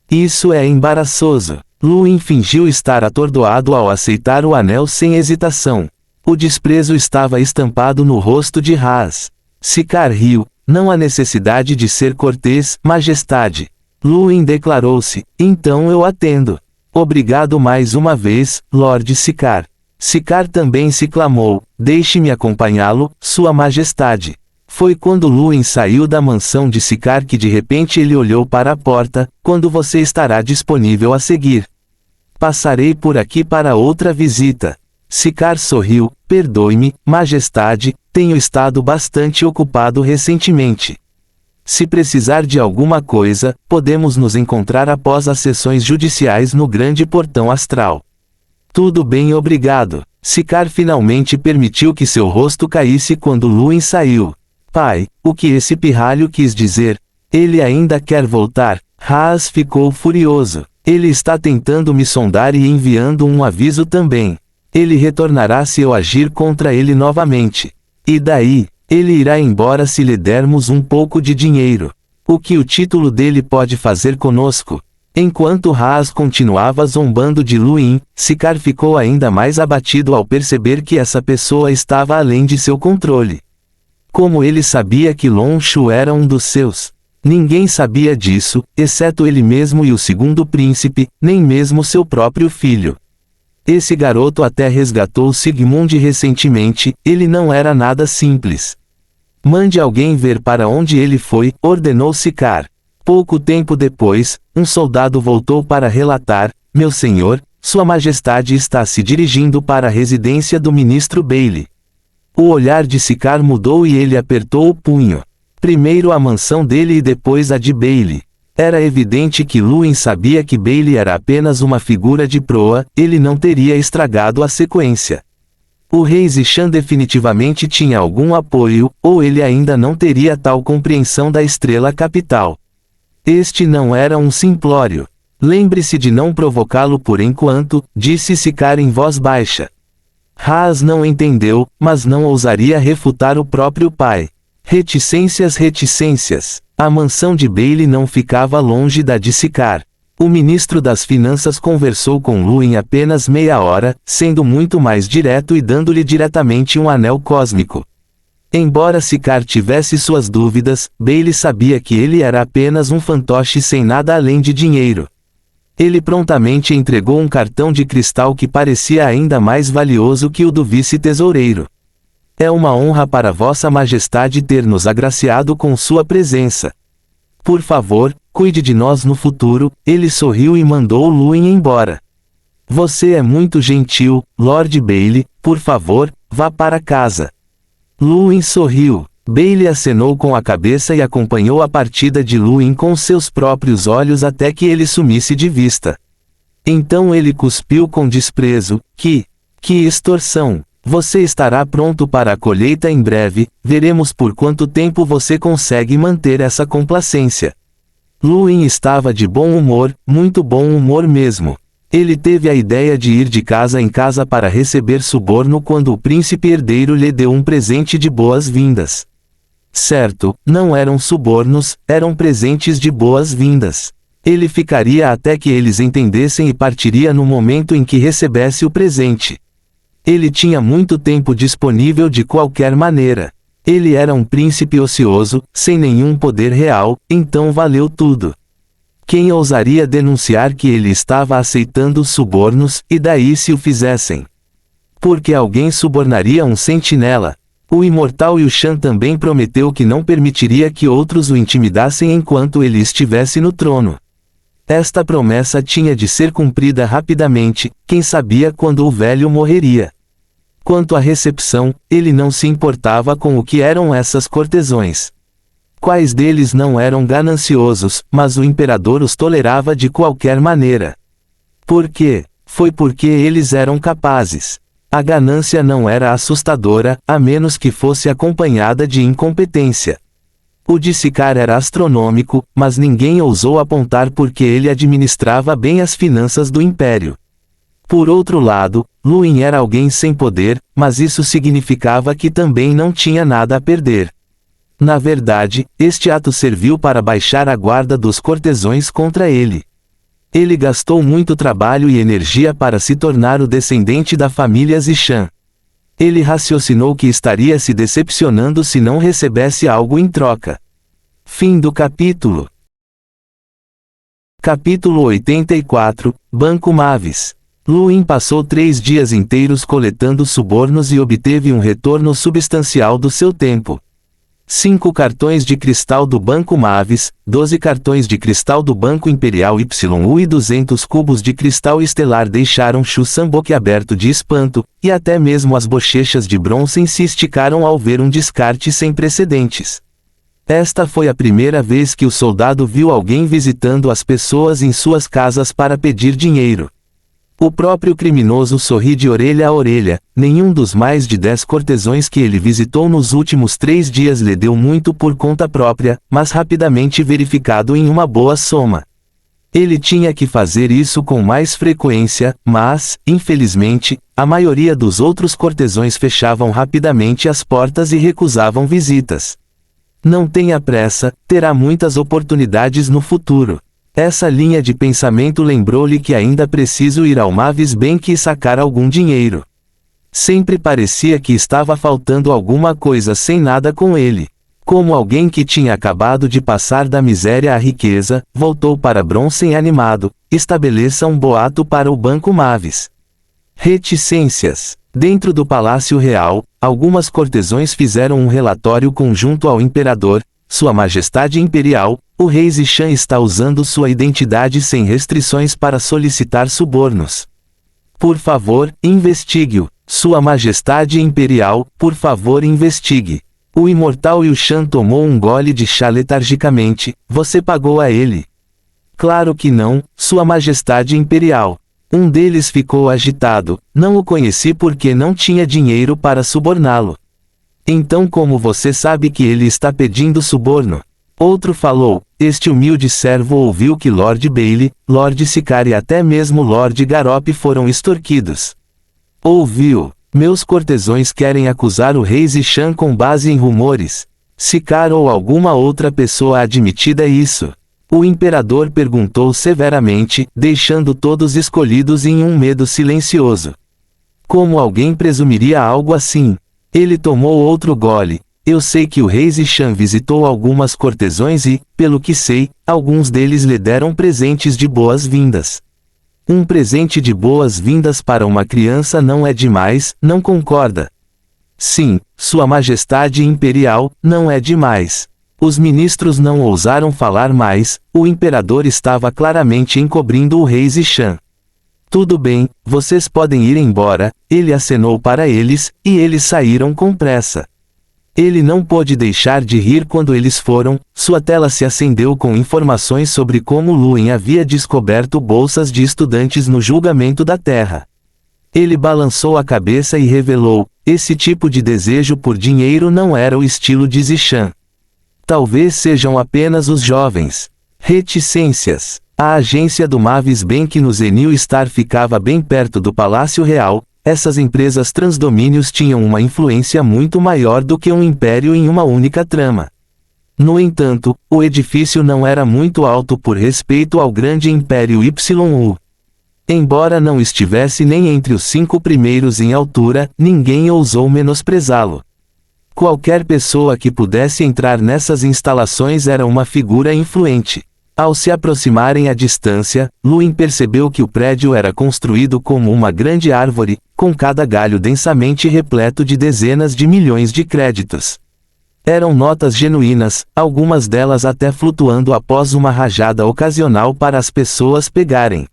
Isso é embaraçoso. Luin fingiu estar atordoado ao aceitar o anel sem hesitação. O desprezo estava estampado no rosto de Haas. Sicár riu. Não há necessidade de ser cortês, Majestade. Luin declarou-se. Então eu atendo. Obrigado mais uma vez, Lord Sicár. Sicár também se clamou. Deixe-me acompanhá-lo, Sua Majestade. Foi quando Luin saiu da mansão de Sicár que de repente ele olhou para a porta. Quando você estará disponível a seguir? Passarei por aqui para outra visita. Sicár sorriu. Perdoe-me, Majestade, tenho estado bastante ocupado recentemente. Se precisar de alguma coisa, podemos nos encontrar após as sessões judiciais no Grande Portão Astral. Tudo bem, obrigado. Sicár finalmente permitiu que seu rosto caísse quando Luin saiu. Pai, o que esse pirralho quis dizer? Ele ainda quer voltar? Haas ficou furioso. Ele está tentando me sondar e enviando um aviso também. Ele retornará se eu agir contra ele novamente. E daí? Ele irá embora se lhe dermos um pouco de dinheiro. O que o título dele pode fazer conosco? Enquanto Haas continuava zombando de Luin, Sicár ficou ainda mais abatido ao perceber que essa pessoa estava além de seu controle. Como ele sabia que Long Shu era um dos seus? Ninguém sabia disso, exceto ele mesmo e o segundo príncipe, nem mesmo seu próprio filho. Esse garoto até resgatou Sigmund recentemente, ele não era nada simples. Mande alguém ver para onde ele foi, ordenou Sicár. Pouco tempo depois, um soldado voltou para relatar, meu senhor, Sua Majestade está se dirigindo para a residência do ministro Bailey. O olhar de Siccar mudou e ele apertou o punho. Primeiro a mansão dele e depois a de Bailey. Era evidente que Luin sabia que Bailey era apenas uma figura de proa, ele não teria estragado a sequência. O rei Zishan definitivamente tinha algum apoio, ou ele ainda não teria tal compreensão da estrela capital. Este não era um simplório. Lembre-se de não provocá-lo por enquanto, disse Siccar em voz baixa. Haas não entendeu, mas não ousaria refutar o próprio pai. Reticências. A mansão de Bailey não ficava longe da de Siccar. O ministro das Finanças conversou com Luin apenas meia hora, sendo muito mais direto e dando-lhe diretamente um anel cósmico. Embora Siccar tivesse suas dúvidas, Bailey sabia que ele era apenas um fantoche sem nada além de dinheiro. Ele prontamente entregou um cartão de cristal que parecia ainda mais valioso que o do vice-tesoureiro. É uma honra para Vossa Majestade ter nos agraciado com sua presença. Por favor, cuide de nós no futuro, ele sorriu e mandou Luin embora. Você é muito gentil, Lord Bailey, por favor, vá para casa. Luin sorriu. Bailey acenou com a cabeça e acompanhou a partida de Luin com seus próprios olhos até que ele sumisse de vista. Então ele cuspiu com desprezo, que extorsão! Você estará pronto para a colheita em breve, veremos por quanto tempo você consegue manter essa complacência. Luin estava de bom humor, muito bom humor mesmo. Ele teve a ideia de ir de casa em casa para receber suborno quando o príncipe herdeiro lhe deu um presente de boas-vindas. Certo, não eram subornos, eram presentes de boas-vindas. Ele ficaria até que eles entendessem e partiria no momento em que recebesse o presente. Ele tinha muito tempo disponível de qualquer maneira. Ele era um príncipe ocioso, sem nenhum poder real, então valeu tudo. Quem ousaria denunciar que ele estava aceitando subornos, e daí se o fizessem? Porque alguém subornaria um sentinela. O imortal Yushan também prometeu que não permitiria que outros o intimidassem enquanto ele estivesse no trono. Esta promessa tinha de ser cumprida rapidamente, quem sabia quando o velho morreria. Quanto à recepção, ele não se importava com o que eram essas cortesões. Quais deles não eram gananciosos, mas o imperador os tolerava de qualquer maneira. Por quê? Foi porque eles eram capazes. A ganância não era assustadora, a menos que fosse acompanhada de incompetência. O de Siccar era astronômico, mas ninguém ousou apontar porque ele administrava bem as finanças do império. Por outro lado, Luin era alguém sem poder, mas isso significava que também não tinha nada a perder. Na verdade, este ato serviu para baixar a guarda dos cortesões contra ele. Ele gastou muito trabalho e energia para se tornar o descendente da família Zishan. Ele raciocinou que estaria se decepcionando se não recebesse algo em troca. Fim do capítulo. Capítulo 84, Banco Mavis. Luin passou 3 dias inteiros coletando subornos e obteve um retorno substancial do seu tempo. 5 cartões de cristal do Banco Mavis, 12 cartões de cristal do Banco Imperial YU e 200 cubos de cristal estelar deixaram Chu-san boquiaberto de espanto, e até mesmo as bochechas de Bronson se esticaram ao ver um descarte sem precedentes. Esta foi a primeira vez que o soldado viu alguém visitando as pessoas em suas casas para pedir dinheiro. O próprio criminoso sorri de orelha a orelha, nenhum dos mais de 10 cortesões que ele visitou nos últimos 3 dias lhe deu muito por conta própria, mas rapidamente verificado em uma boa soma. Ele tinha que fazer isso com mais frequência, mas, infelizmente, a maioria dos outros cortesões fechavam rapidamente as portas e recusavam visitas. Não tenha pressa, terá muitas oportunidades no futuro. Essa linha de pensamento lembrou-lhe que ainda preciso ir ao Mavis Bank e sacar algum dinheiro. Sempre parecia que estava faltando alguma coisa sem nada com ele. Como alguém que tinha acabado de passar da miséria à riqueza, voltou para Bronson animado, estabeleça um boato para o Banco Mavis. Reticências. Dentro do Palácio Real, algumas cortesões fizeram um relatório conjunto ao imperador. Sua Majestade Imperial, o rei Zishan está usando sua identidade sem restrições para solicitar subornos. Por favor, investigue-o. Sua Majestade Imperial, por favor investigue. O imortal Yushan tomou um gole de chá letargicamente. Você pagou a ele? Claro que não, Sua Majestade Imperial. Um deles ficou agitado. Não o conheci porque não tinha dinheiro para suborná-lo. Então como você sabe que ele está pedindo suborno? Outro falou. Este humilde servo ouviu que Lord Bailey, Lord Sicari e até mesmo Lord Garop foram extorquidos. Ouviu. Meus cortesões querem acusar o rei Zishan com base em rumores. Sicar ou alguma outra pessoa admitida isso? O imperador perguntou severamente, deixando todos escolhidos em um medo silencioso. Como alguém presumiria algo assim? Ele tomou outro gole. Eu sei que o rei Zishan visitou algumas cortesões e, pelo que sei, alguns deles lhe deram presentes de boas-vindas. Um presente de boas-vindas para uma criança não é demais, não concorda? Sim, Sua Majestade Imperial, não é demais. Os ministros não ousaram falar mais, o imperador estava claramente encobrindo o rei Zishan. Tudo bem, vocês podem ir embora, ele acenou para eles, e eles saíram com pressa. Ele não pôde deixar de rir quando eles foram, sua tela se acendeu com informações sobre como Luen havia descoberto bolsas de estudantes no julgamento da Terra. Ele balançou a cabeça e revelou, esse tipo de desejo por dinheiro não era o estilo de Zishan. Talvez sejam apenas os jovens. Reticências. A agência do Mavis Bank no Zenil Star ficava bem perto do Palácio Real. Essas empresas transdomínios tinham uma influência muito maior do que um império em uma única trama. No entanto, o edifício não era muito alto por respeito ao grande Império YU. Embora não estivesse nem entre os 5 primeiros em altura, ninguém ousou menosprezá-lo. Qualquer pessoa que pudesse entrar nessas instalações era uma figura influente. Ao se aproximarem à distância, Luen percebeu que o prédio era construído como uma grande árvore, com cada galho densamente repleto de dezenas de milhões de créditos. Eram notas genuínas, algumas delas até flutuando após uma rajada ocasional para as pessoas pegarem.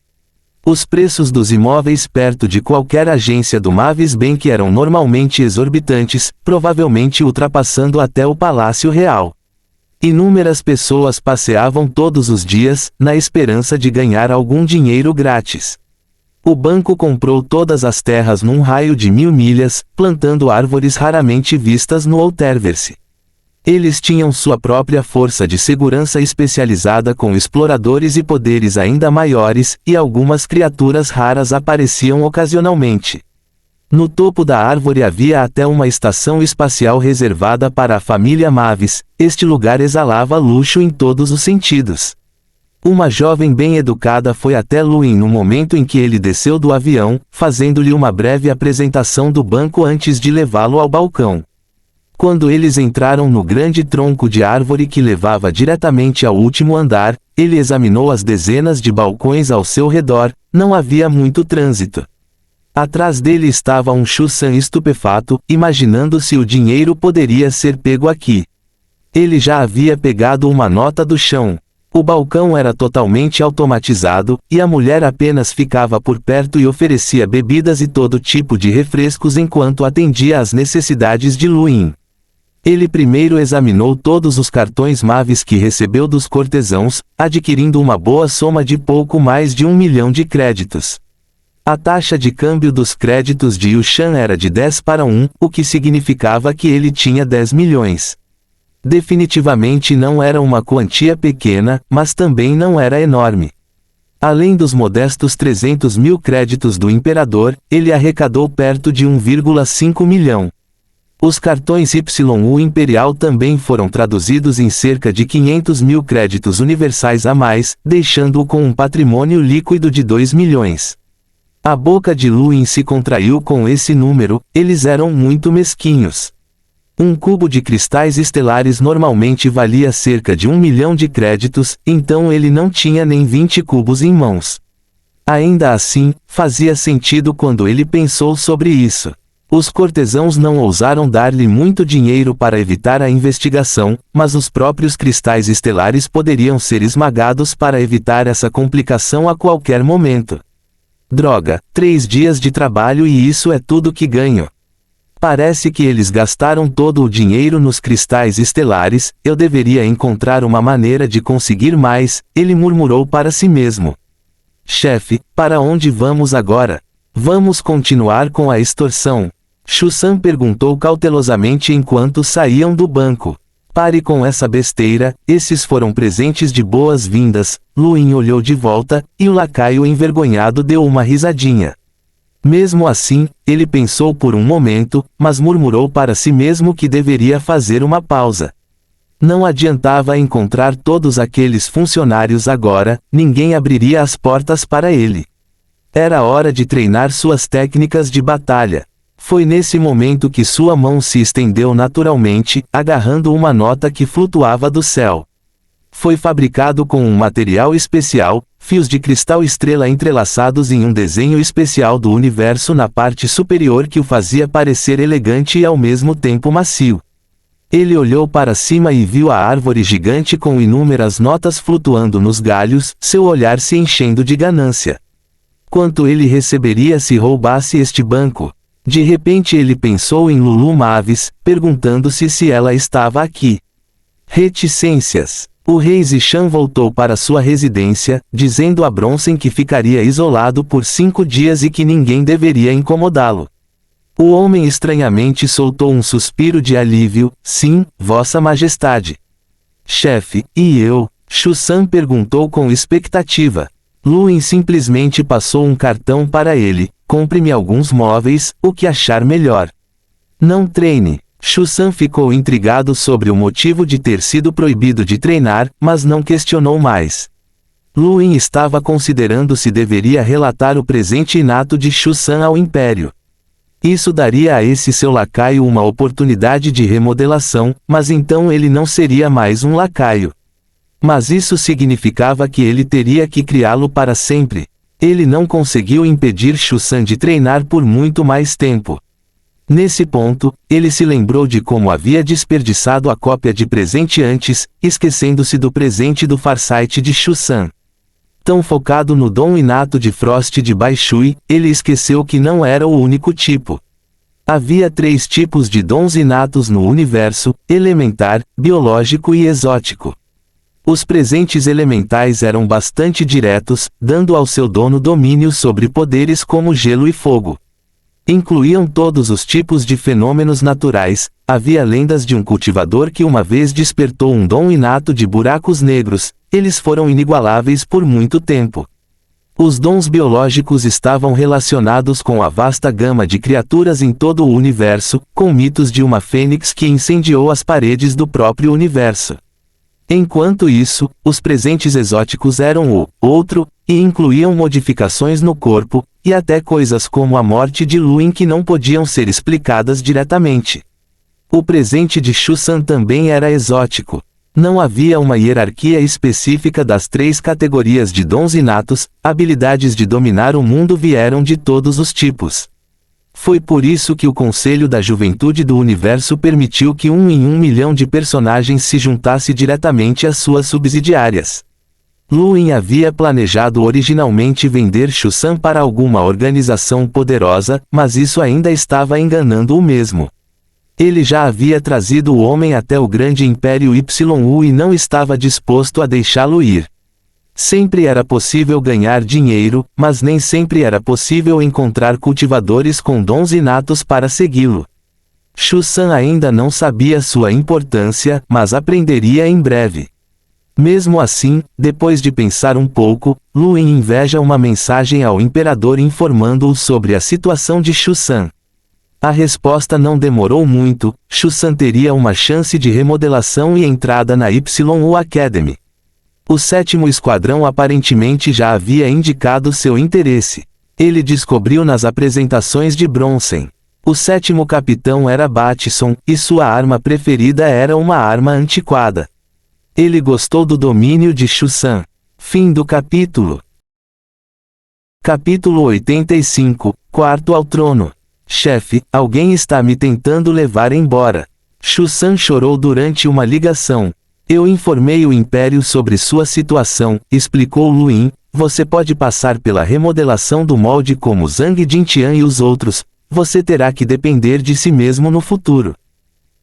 Os preços dos imóveis perto de qualquer agência do Mavis Bank eram normalmente exorbitantes, provavelmente ultrapassando até o Palácio Real. Inúmeras pessoas passeavam todos os dias, na esperança de ganhar algum dinheiro grátis. O banco comprou todas as terras num raio de 1000 milhas, plantando árvores raramente vistas no Outerverse. Eles tinham sua própria força de segurança especializada com exploradores e poderes ainda maiores, e algumas criaturas raras apareciam ocasionalmente. No topo da árvore havia até uma estação espacial reservada para a família Mavis. Este lugar exalava luxo em todos os sentidos. Uma jovem bem educada foi até Luen no momento em que ele desceu do avião, fazendo-lhe uma breve apresentação do banco antes de levá-lo ao balcão. Quando eles entraram no grande tronco de árvore que levava diretamente ao último andar, ele examinou as dezenas de balcões ao seu redor. Não havia muito trânsito. Atrás dele estava um Shu-san estupefato, imaginando se o dinheiro poderia ser pego aqui. Ele já havia pegado uma nota do chão. O balcão era totalmente automatizado, e a mulher apenas ficava por perto e oferecia bebidas e todo tipo de refrescos enquanto atendia às necessidades de Luen. Ele primeiro examinou todos os cartões Mavis que recebeu dos cortesãos, adquirindo uma boa soma de pouco mais de 1 milhão de créditos. A taxa de câmbio dos créditos de Yushan era de 10 para 1, o que significava que ele tinha 10 milhões. Definitivamente não era uma quantia pequena, mas também não era enorme. Além dos modestos 300 mil créditos do imperador, ele arrecadou perto de 1,5 milhão. Os cartões YU Imperial também foram traduzidos em cerca de 500 mil créditos universais a mais, deixando-o com um patrimônio líquido de 2 milhões. A boca de Luen se contraiu com esse número. Eles eram muito mesquinhos. Um cubo de cristais estelares normalmente valia cerca de 1 milhão de créditos, então ele não tinha nem 20 cubos em mãos. Ainda assim, fazia sentido quando ele pensou sobre isso. Os cortesãos não ousaram dar-lhe muito dinheiro para evitar a investigação, mas os próprios cristais estelares poderiam ser esmagados para evitar essa complicação a qualquer momento. Droga, 3 dias de trabalho e isso é tudo que ganho. Parece que eles gastaram todo o dinheiro nos cristais estelares, eu deveria encontrar uma maneira de conseguir mais, ele murmurou para si mesmo. Chefe, para onde vamos agora? Vamos continuar com a extorsão? Shu-san perguntou cautelosamente enquanto saíam do banco. Pare com essa besteira, esses foram presentes de boas-vindas. Luin olhou de volta, e o lacaio envergonhado deu uma risadinha. Mesmo assim, ele pensou por um momento, mas murmurou para si mesmo que deveria fazer uma pausa. Não adiantava encontrar todos aqueles funcionários agora, ninguém abriria as portas para ele. Era hora de treinar suas técnicas de batalha. Foi nesse momento que sua mão se estendeu naturalmente, agarrando uma nota que flutuava do céu. Foi fabricado com um material especial, fios de cristal estrela entrelaçados em um desenho especial do universo na parte superior que o fazia parecer elegante e ao mesmo tempo macio. Ele olhou para cima e viu a árvore gigante com inúmeras notas flutuando nos galhos, seu olhar se enchendo de ganância. Quanto ele receberia se roubasse este banco? De repente ele pensou em Lulu Mavis, perguntando-se se ela estava aqui. Reticências. O rei Zishan voltou para sua residência, dizendo a Bronson que ficaria isolado por 5 dias e que ninguém deveria incomodá-lo. O homem estranhamente soltou um suspiro de alívio. Sim, Vossa Majestade. Chefe, e eu? Shu-san perguntou com expectativa. Luin simplesmente passou um cartão para ele. Compre-me alguns móveis, o que achar melhor. Não treine. Shu-san ficou intrigado sobre o motivo de ter sido proibido de treinar, mas não questionou mais. Luin estava considerando se deveria relatar o presente inato de Shu-san ao Império. Isso daria a esse seu lacaio uma oportunidade de remodelação, mas então ele não seria mais um lacaio. Mas isso significava que ele teria que criá-lo para sempre. Ele não conseguiu impedir Shu-san de treinar por muito mais tempo. Nesse ponto, ele se lembrou de como havia desperdiçado a cópia de presente antes, esquecendo-se do presente do Farsight de Shu-san. Tão focado no dom inato de Frost de Baishui, ele esqueceu que não era o único tipo. Havia 3 tipos de dons inatos no universo: elementar, biológico e exótico. Os presentes elementais eram bastante diretos, dando ao seu dono domínio sobre poderes como gelo e fogo. Incluíam todos os tipos de fenômenos naturais. Havia lendas de um cultivador que uma vez despertou um dom inato de buracos negros. Eles foram inigualáveis por muito tempo. Os dons biológicos estavam relacionados com a vasta gama de criaturas em todo o universo, com mitos de uma fênix que incendiou as paredes do próprio universo. Enquanto isso, os presentes exóticos eram o outro, e incluíam modificações no corpo, e até coisas como a morte de Luin que não podiam ser explicadas diretamente. O presente de Shu-san também era exótico. Não havia uma hierarquia específica das 3 categorias de dons inatos, habilidades de dominar o mundo vieram de todos os tipos. Foi por isso que o Conselho da Juventude do Universo permitiu que 1 em 1 milhão de personagens se juntasse diretamente às suas subsidiárias. Luin havia planejado originalmente vender Shu-san para alguma organização poderosa, mas isso ainda estava enganando o mesmo. Ele já havia trazido o homem até o grande Império YU e não estava disposto a deixá-lo ir. Sempre era possível ganhar dinheiro, mas nem sempre era possível encontrar cultivadores com dons inatos para segui-lo. Shu-san ainda não sabia sua importância, mas aprenderia em breve. Mesmo assim, depois de pensar um pouco, Luin enviaja uma mensagem ao imperador informando-o sobre a situação de Shu-san. A resposta não demorou muito. Shu-san teria uma chance de remodelação e entrada na YU Academy. O 7º Esquadrão aparentemente já havia indicado seu interesse. Ele descobriu nas apresentações de Bronson. O 7º capitão era Batson, e sua arma preferida era uma arma antiquada. Ele gostou do domínio de Shu-san. Fim do capítulo. Capítulo 85, Quarto ao Trono. Chefe, alguém está me tentando levar embora. Shu-san chorou durante uma ligação. Eu informei o Império sobre sua situação, explicou Luin. você pode passar pela remodelação do molde como Zhang Jintian e os outros, você terá que depender de si mesmo no futuro.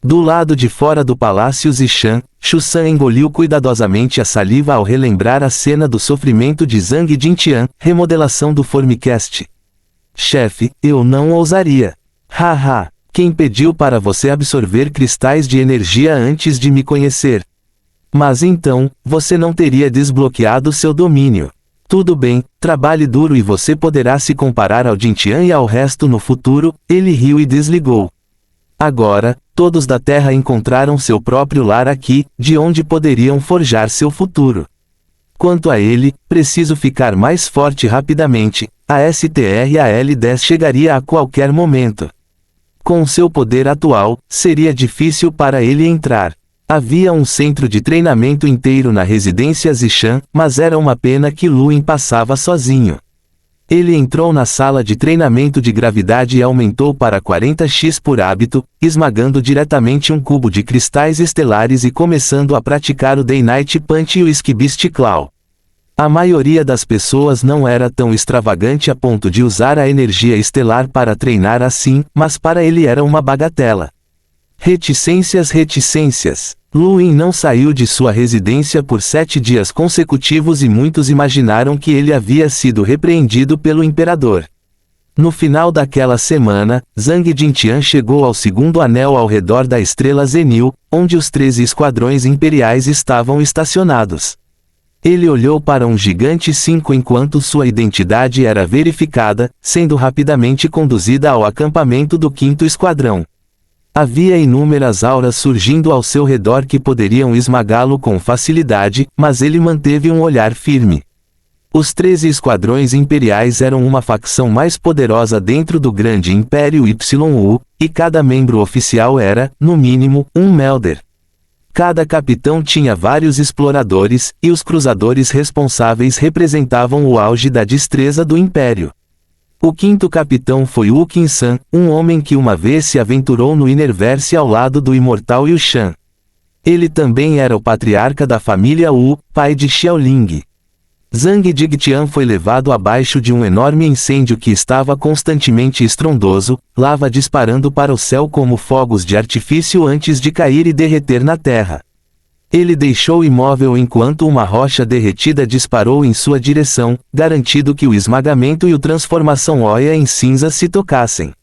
Do lado de fora do Palácio Zishan, Xusan engoliu cuidadosamente a saliva ao relembrar a cena do sofrimento de Zhang Jintian, remodelação do Formicast. Chefe, eu não ousaria. Haha, quem pediu para você absorver cristais de energia antes de me conhecer? Mas então, você não teria desbloqueado seu domínio. Tudo bem, trabalhe duro e você poderá se comparar ao Jintian e ao resto no futuro. Ele riu e desligou. Agora, todos da Terra encontraram seu próprio lar aqui, de onde poderiam forjar seu futuro. Quanto a ele, preciso ficar mais forte rapidamente. A STRAL-10 chegaria a qualquer momento. Com seu poder atual, seria difícil para ele entrar. Havia um centro de treinamento inteiro na residência Zishan, mas era uma pena que Luin passava sozinho. Ele entrou na sala de treinamento de gravidade e aumentou para 40x por hábito, esmagando diretamente um cubo de cristais estelares e começando a praticar o Day Night Punch e o Skibist Claw. A maioria das pessoas não era tão extravagante a ponto de usar a energia estelar para treinar assim, mas para ele era uma bagatela. Reticências. Luin não saiu de sua residência por 7 dias consecutivos e muitos imaginaram que ele havia sido repreendido pelo imperador. No final daquela semana, Zhang Jintian chegou ao segundo anel ao redor da estrela Zenil, onde os 13 esquadrões imperiais estavam estacionados. Ele olhou para um gigante 5 enquanto sua identidade era verificada, sendo rapidamente conduzida ao acampamento do 5º esquadrão. Havia inúmeras auras surgindo ao seu redor que poderiam esmagá-lo com facilidade, mas ele manteve um olhar firme. Os 13 esquadrões imperiais eram uma facção mais poderosa dentro do grande Império YU, e cada membro oficial era, no mínimo, um Melder. Cada capitão tinha vários exploradores, e os cruzadores responsáveis representavam o auge da destreza do Império. O 5º capitão foi Wu Qinsan, um homem que uma vez se aventurou no Innerverse ao lado do imortal Yu Shan. Ele também era o patriarca da família Wu, pai de Xiaoling. Zhang Jingtian foi levado abaixo de um enorme incêndio que estava constantemente estrondoso, lava disparando para o céu como fogos de artifício antes de cair e derreter na terra. Ele deixou imóvel enquanto uma rocha derretida disparou em sua direção, garantindo que o esmagamento e o transformação Oya em cinza se tocassem.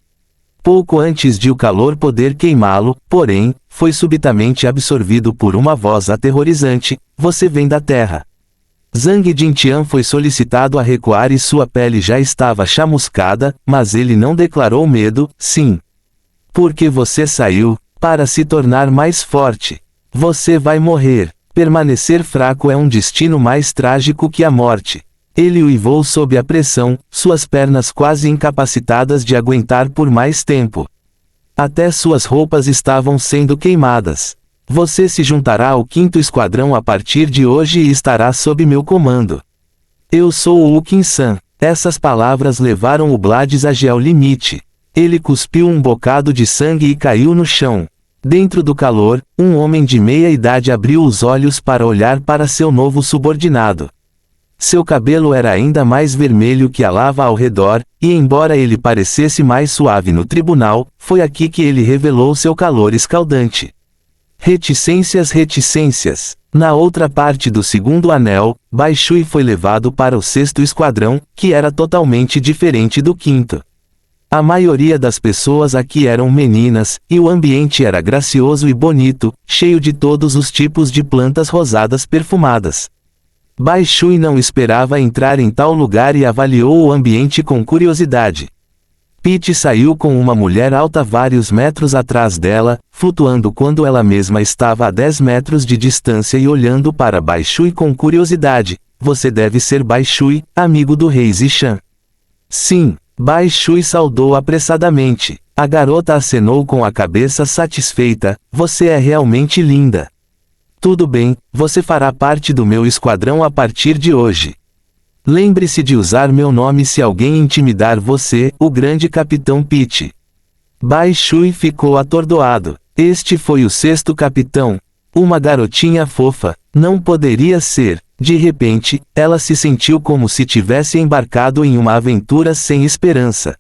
Pouco antes de o calor poder queimá-lo, porém, foi subitamente absorvido por uma voz aterrorizante: você vem da terra. Zhang Jintian foi solicitado a recuar e sua pele já estava chamuscada, mas ele não declarou medo. Sim. Porque você saiu, para se tornar mais forte. Você vai morrer. Permanecer fraco é um destino mais trágico que a morte. Ele uivou sob a pressão, suas pernas quase incapacitadas de aguentar por mais tempo. Até suas roupas estavam sendo queimadas. Você se juntará ao 5º esquadrão a partir de hoje e estará sob meu comando. Eu sou o Wu Qinsan. Essas palavras levaram o Blades a geolimite. Ele cuspiu um bocado de sangue e caiu no chão. Dentro do calor, um homem de meia idade abriu os olhos para olhar para seu novo subordinado. Seu cabelo era ainda mais vermelho que a lava ao redor, e embora ele parecesse mais suave no tribunal, foi aqui que ele revelou seu calor escaldante. Reticências. Na outra parte do segundo anel, Bai Shui foi levado para o 6º esquadrão, que era totalmente diferente do 5º. A maioria das pessoas aqui eram meninas, e o ambiente era gracioso e bonito, cheio de todos os tipos de plantas rosadas perfumadas. Bai Shui não esperava entrar em tal lugar e avaliou o ambiente com curiosidade. Pete saiu com uma mulher alta vários metros atrás dela, flutuando quando ela mesma estava a 10 metros de distância e olhando para Bai Shui com curiosidade. Você deve ser Bai Shui, amigo do rei Zishan. Sim. Bai Shui saudou apressadamente. A garota acenou com a cabeça satisfeita. Você é realmente linda. Tudo bem, você fará parte do meu esquadrão a partir de hoje. Lembre-se de usar meu nome se alguém intimidar você, o grande capitão Pete. Bai Shui ficou atordoado. Este foi o 6º capitão. Uma garotinha fofa. Não poderia ser. De repente, ela se sentiu como se tivesse embarcado em uma aventura sem esperança.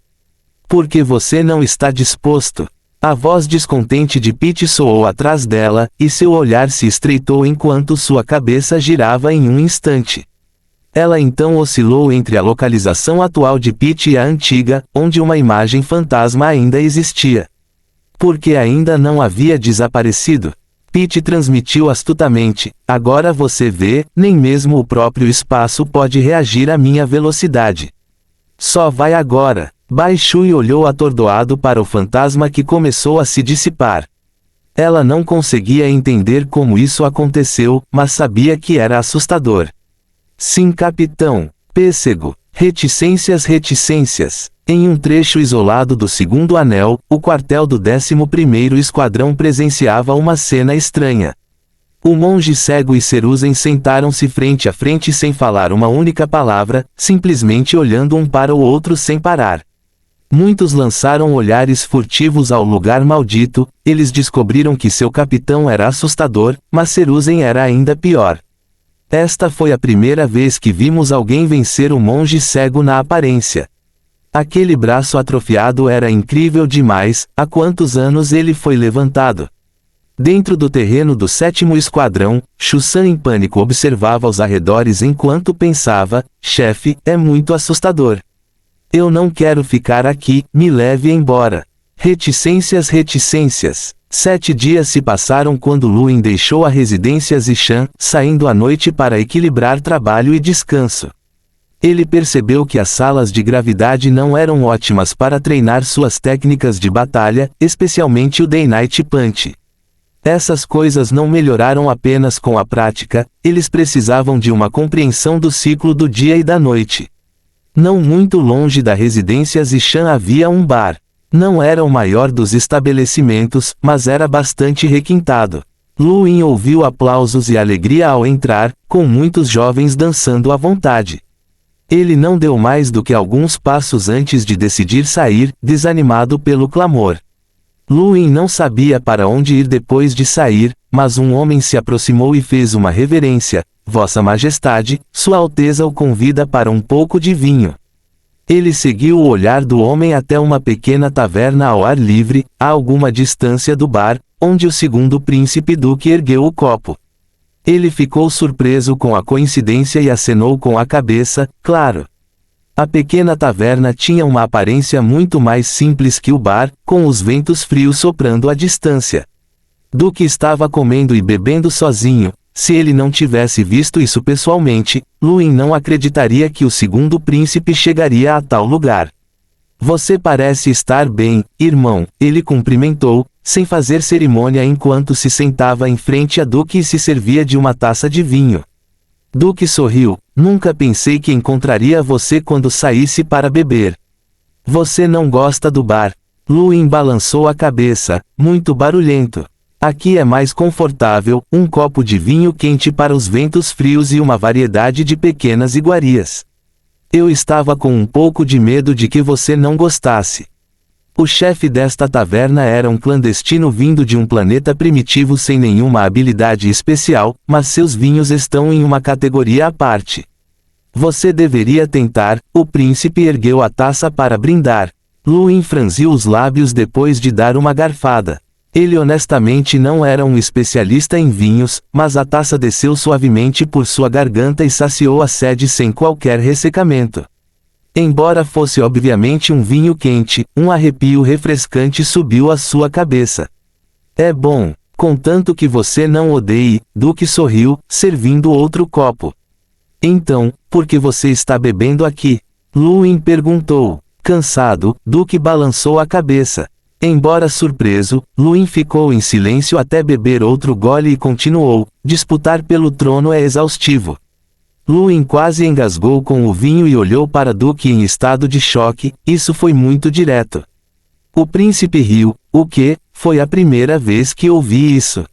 Por que você não está disposto? A voz descontente de Pete soou atrás dela, e seu olhar se estreitou enquanto sua cabeça girava em um instante. Ela então oscilou entre a localização atual de Pete e a antiga, onde uma imagem fantasma ainda existia. Porque ainda não havia desaparecido. Pete transmitiu astutamente: agora você vê, nem mesmo o próprio espaço pode reagir à minha velocidade. Só vai agora. Bai Shui olhou atordoado para o fantasma que começou a se dissipar. Ela não conseguia entender como isso aconteceu, mas sabia que era assustador. Sim, capitão. Pêssego. Reticências. Em um trecho isolado do segundo anel, o quartel do 11º Esquadrão presenciava uma cena estranha. O monge cego e Seruzen sentaram-se frente a frente sem falar uma única palavra, simplesmente olhando um para o outro sem parar. Muitos lançaram olhares furtivos ao lugar maldito. Eles descobriram que seu capitão era assustador, mas Seruzen era ainda pior. Esta foi a primeira vez que vimos alguém vencer o monge cego na aparência. Aquele braço atrofiado era incrível demais. Há quantos anos ele foi levantado? Dentro do terreno do 7º Esquadrão, Shu-san em pânico observava os arredores enquanto pensava: chefe, é muito assustador. Eu não quero ficar aqui, me leve embora. Reticências. 7 dias se passaram quando Luin deixou a residência Zishan, saindo à noite para equilibrar trabalho e descanso. Ele percebeu que as salas de gravidade não eram ótimas para treinar suas técnicas de batalha, especialmente o Day Night Punch. Essas coisas não melhoraram apenas com a prática, eles precisavam de uma compreensão do ciclo do dia e da noite. Não muito longe da residência Zishan havia um bar. Não era o maior dos estabelecimentos, mas era bastante requintado. Luin ouviu aplausos e alegria ao entrar, com muitos jovens dançando à vontade. Ele não deu mais do que alguns passos antes de decidir sair, desanimado pelo clamor. Luin não sabia para onde ir depois de sair, mas um homem se aproximou e fez uma reverência: Vossa Majestade, Sua Alteza o convida para um pouco de vinho. Ele seguiu o olhar do homem até uma pequena taverna ao ar livre, a alguma distância do bar, onde o segundo príncipe duque ergueu o copo. Ele ficou surpreso com a coincidência e acenou com a cabeça: claro. A pequena taverna tinha uma aparência muito mais simples que o bar, com os ventos frios soprando à distância. Duque estava comendo e bebendo sozinho. Se ele não tivesse visto isso pessoalmente, Luin não acreditaria que o segundo príncipe chegaria a tal lugar. Você parece estar bem, irmão, ele cumprimentou, sem fazer cerimônia enquanto se sentava em frente a Duque e se servia de uma taça de vinho. Duque sorriu: nunca pensei que encontraria você quando saísse para beber. Você não gosta do bar? Luin balançou a cabeça: muito barulhento. Aqui é mais confortável, um copo de vinho quente para os ventos frios e uma variedade de pequenas iguarias. Eu estava com um pouco de medo de que você não gostasse. O chefe desta taverna era um clandestino vindo de um planeta primitivo sem nenhuma habilidade especial, mas seus vinhos estão em uma categoria à parte. Você deveria tentar. O príncipe ergueu a taça para brindar. Luin franziu os lábios depois de dar uma garfada. Ele honestamente não era um especialista em vinhos, mas a taça desceu suavemente por sua garganta e saciou a sede sem qualquer ressecamento. Embora fosse obviamente um vinho quente, um arrepio refrescante subiu à sua cabeça. É bom, contanto que você não odeie, Duque sorriu, servindo outro copo. Então, por que você está bebendo aqui? Luin perguntou. Cansado, Duque balançou a cabeça. Embora surpreso, Luin ficou em silêncio até beber outro gole e continuou: disputar pelo trono é exaustivo. Luin quase engasgou com o vinho e olhou para Duque em estado de choque. Isso foi muito direto. O príncipe riu. O quê? Foi a primeira vez que ouvi isso.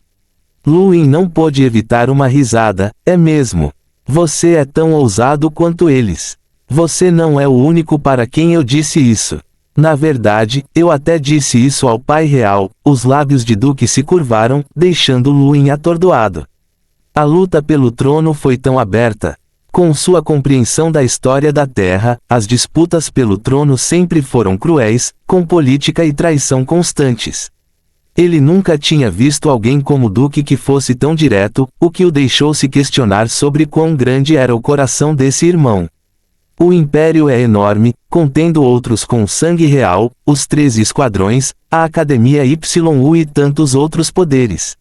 Luin não pôde evitar uma risada. É mesmo. Você é tão ousado quanto eles. Você não é o único para quem eu disse isso. Na verdade, eu até disse isso ao pai real. Os lábios de Duque se curvaram, deixando Luin atordoado. A luta pelo trono foi tão aberta. Com sua compreensão da história da Terra, as disputas pelo trono sempre foram cruéis, com política e traição constantes. Ele nunca tinha visto alguém como Duque que fosse tão direto, o que o deixou se questionar sobre quão grande era o coração desse irmão. O Império é enorme, contendo outros com sangue real, os 13 esquadrões, a Academia YU e tantos outros poderes.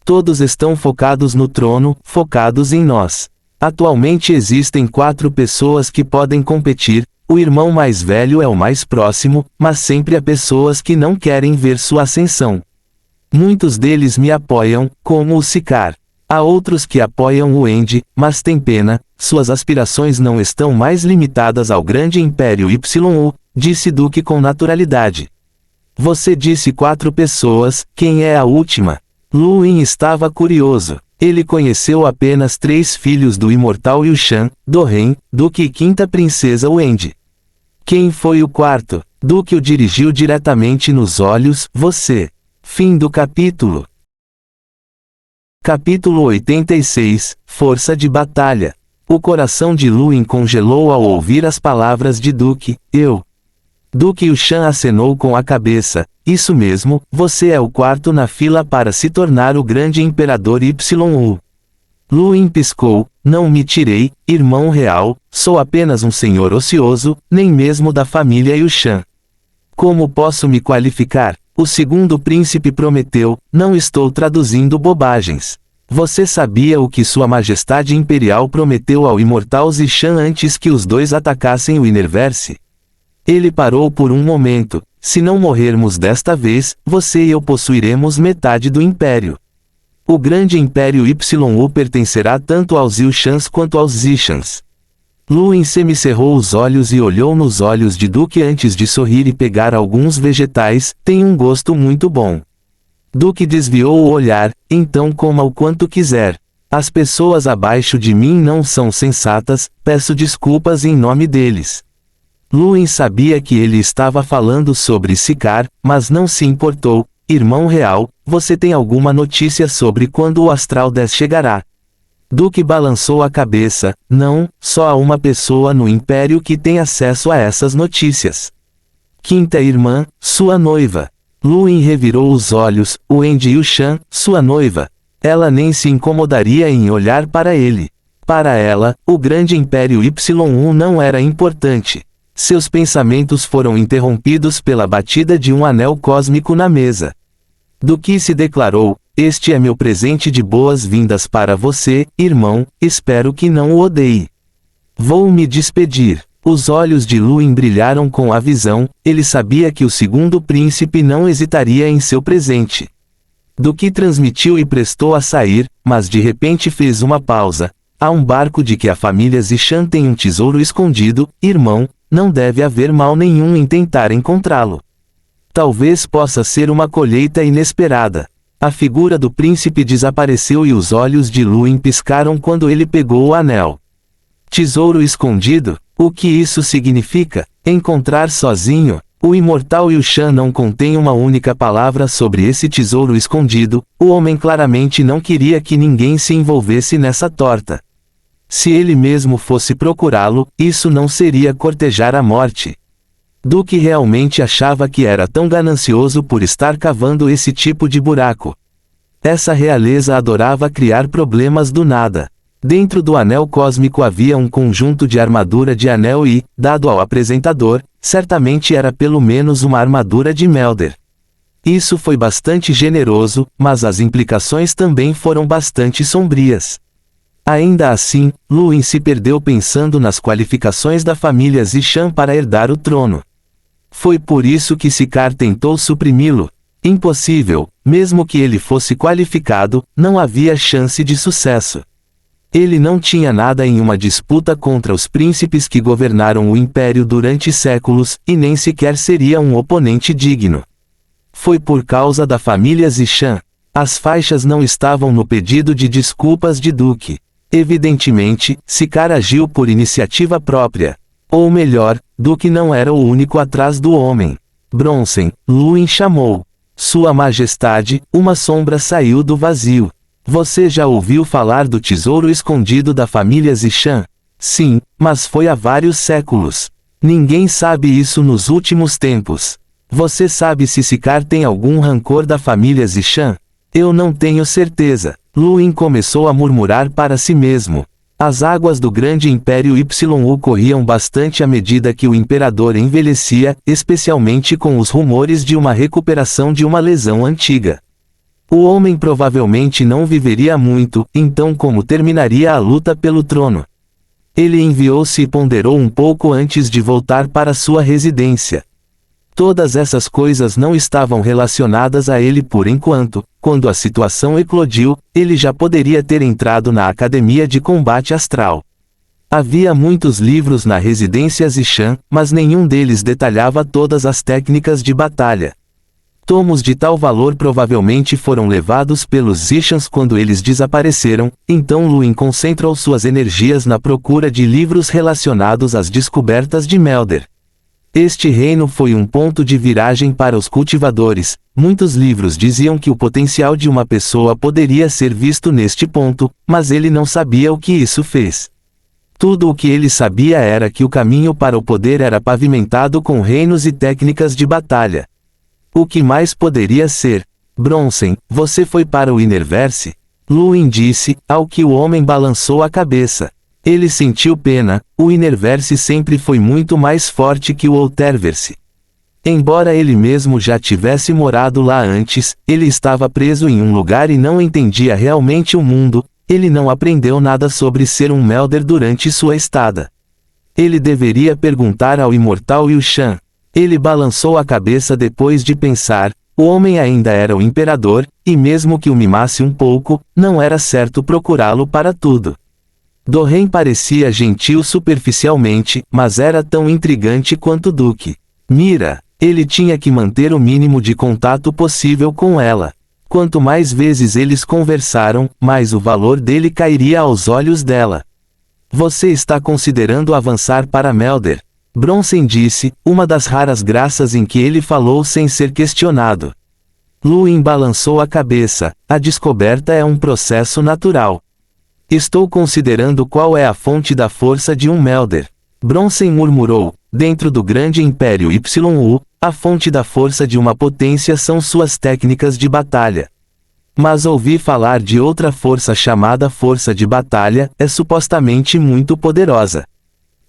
Todos estão focados no trono, focados em nós. Atualmente existem 4 pessoas que podem competir, o irmão mais velho é o mais próximo, mas sempre há pessoas que não querem ver sua ascensão. Muitos deles me apoiam, como o Sicar. Há outros que apoiam o End, mas tem pena, suas aspirações não estão mais limitadas ao grande Império YU, disse Duque com naturalidade. Você disse 4 pessoas, quem é a última? Luin estava curioso. Ele conheceu apenas 3 filhos do imortal Yushan, Doren, Duque e quinta princesa Wendy. Quem foi o quarto? Duque o dirigiu diretamente nos olhos, você. Fim do capítulo. Capítulo 86, Força de Batalha. O coração de Luin congelou ao ouvir as palavras de Duque, eu. Duque Yushan acenou com a cabeça, isso mesmo, você é o quarto na fila para se tornar o grande imperador YU. Luin piscou, não me tirei, irmão real, sou apenas um senhor ocioso, nem mesmo da família Yushan. Como posso me qualificar? O segundo príncipe prometeu, não estou traduzindo bobagens. Você sabia o que Sua Majestade Imperial prometeu ao imortal Zishan antes que os dois atacassem o Inerverse? Ele parou por um momento, se não morrermos desta vez, você e eu possuiremos metade do Império. O grande Império YU pertencerá tanto aos Yushans quanto aos Zishans. Luin semicerrou os olhos e olhou nos olhos de Duque antes de sorrir e pegar alguns vegetais, tem um gosto muito bom. Duque desviou o olhar, então coma o quanto quiser. As pessoas abaixo de mim não são sensatas, peço desculpas em nome deles. Luin sabia que ele estava falando sobre Sicar, mas não se importou. Irmão real, você tem alguma notícia sobre quando o Astral 10 chegará? Duque balançou a cabeça, não, só há uma pessoa no Império que tem acesso a essas notícias. Quinta irmã, sua noiva. Luin revirou os olhos, Wendy Yushan, sua noiva. Ela nem se incomodaria em olhar para ele. Para ela, o grande Império YU não era importante. Seus pensamentos foram interrompidos pela batida de um anel cósmico na mesa. Duque se declarou, este é meu presente de boas-vindas para você, irmão, espero que não o odeie. Vou me despedir. Os olhos de Luin brilharam com a visão, ele sabia que o segundo príncipe não hesitaria em seu presente. Duque transmitiu e prestou a sair, mas de repente fez uma pausa. Há um barco de que a família Zishan tem um tesouro escondido, irmão, não deve haver mal nenhum em tentar encontrá-lo. Talvez possa ser uma colheita inesperada. A figura do príncipe desapareceu e os olhos de Luin piscaram quando ele pegou o anel. Tesouro escondido? O que isso significa? Encontrar sozinho? O imortal Yushan não contém uma única palavra sobre esse tesouro escondido, o homem claramente não queria que ninguém se envolvesse nessa torta. Se ele mesmo fosse procurá-lo, isso não seria cortejar a morte. Duque realmente achava que era tão ganancioso por estar cavando esse tipo de buraco. Essa realeza adorava criar problemas do nada. Dentro do anel cósmico havia um conjunto de armadura de anel e, dado ao apresentador, certamente era pelo menos uma armadura de Melder. Isso foi bastante generoso, mas as implicações também foram bastante sombrias. Ainda assim, Luin se perdeu pensando nas qualificações da família Zishan para herdar o trono. Foi por isso que Sicar tentou suprimi-lo. Impossível, mesmo que ele fosse qualificado, não havia chance de sucesso. Ele não tinha nada em uma disputa contra os príncipes que governaram o Império durante séculos, e nem sequer seria um oponente digno. Foi por causa da família Zishan. As faixas não estavam no pedido de desculpas de Duque. Evidentemente, Sicar agiu por iniciativa própria. Ou melhor, Duque não era o único atrás do homem. Bronson, Luin chamou. Sua Majestade, uma sombra saiu do vazio. Você já ouviu falar do tesouro escondido da família Zishan? Sim, mas foi há vários séculos. Ninguém sabe isso nos últimos tempos. Você sabe se Sicar tem algum rancor da família Zishan? Eu não tenho certeza. Luin começou a murmurar para si mesmo. As águas do grande Império YU corriam bastante à medida que o imperador envelhecia, especialmente com os rumores de uma recuperação de uma lesão antiga. O homem provavelmente não viveria muito, então como terminaria a luta pelo trono? Ele enviou-se e ponderou um pouco antes de voltar para sua residência. Todas essas coisas não estavam relacionadas a ele por enquanto. Quando a situação eclodiu, ele já poderia ter entrado na Academia de Combate Astral. Havia muitos livros na residência Zishan, mas nenhum deles detalhava todas as técnicas de batalha. Tomos de tal valor provavelmente foram levados pelos Zishans quando eles desapareceram, então Luin concentrou suas energias na procura de livros relacionados às descobertas de Melder. Este reino foi um ponto de viragem para os cultivadores. Muitos livros diziam que o potencial de uma pessoa poderia ser visto neste ponto, mas ele não sabia o que isso fez. Tudo o que ele sabia era que o caminho para o poder era pavimentado com reinos e técnicas de batalha. O que mais poderia ser? Bronson, você foi para o Innerverse? Luin disse, ao que o homem balançou a cabeça. Ele sentiu pena. O Innerverse sempre foi muito mais forte que o Outerverse. Embora ele mesmo já tivesse morado lá antes, ele estava preso em um lugar e não entendia realmente o mundo. Ele não aprendeu nada sobre ser um Melder durante sua estada. Ele deveria perguntar ao Imortal Yushan. Ele balançou a cabeça depois de pensar. O homem ainda era o imperador, e mesmo que o mimasse um pouco, não era certo procurá-lo para tudo. Dorren parecia gentil superficialmente, mas era tão intrigante quanto Duque. Mira, ele tinha que manter o mínimo de contato possível com ela. Quanto mais vezes eles conversaram, mais o valor dele cairia aos olhos dela. Você está considerando avançar para Melder? Bronson disse, uma das raras graças em que ele falou sem ser questionado. Luin balançou a cabeça. A descoberta é um processo natural. Estou considerando qual é a fonte da força de um Melder. Bronson murmurou. Dentro do grande Império YU, a fonte da força de uma potência são suas técnicas de batalha. Mas ouvi falar de outra força chamada força de batalha, é supostamente muito poderosa.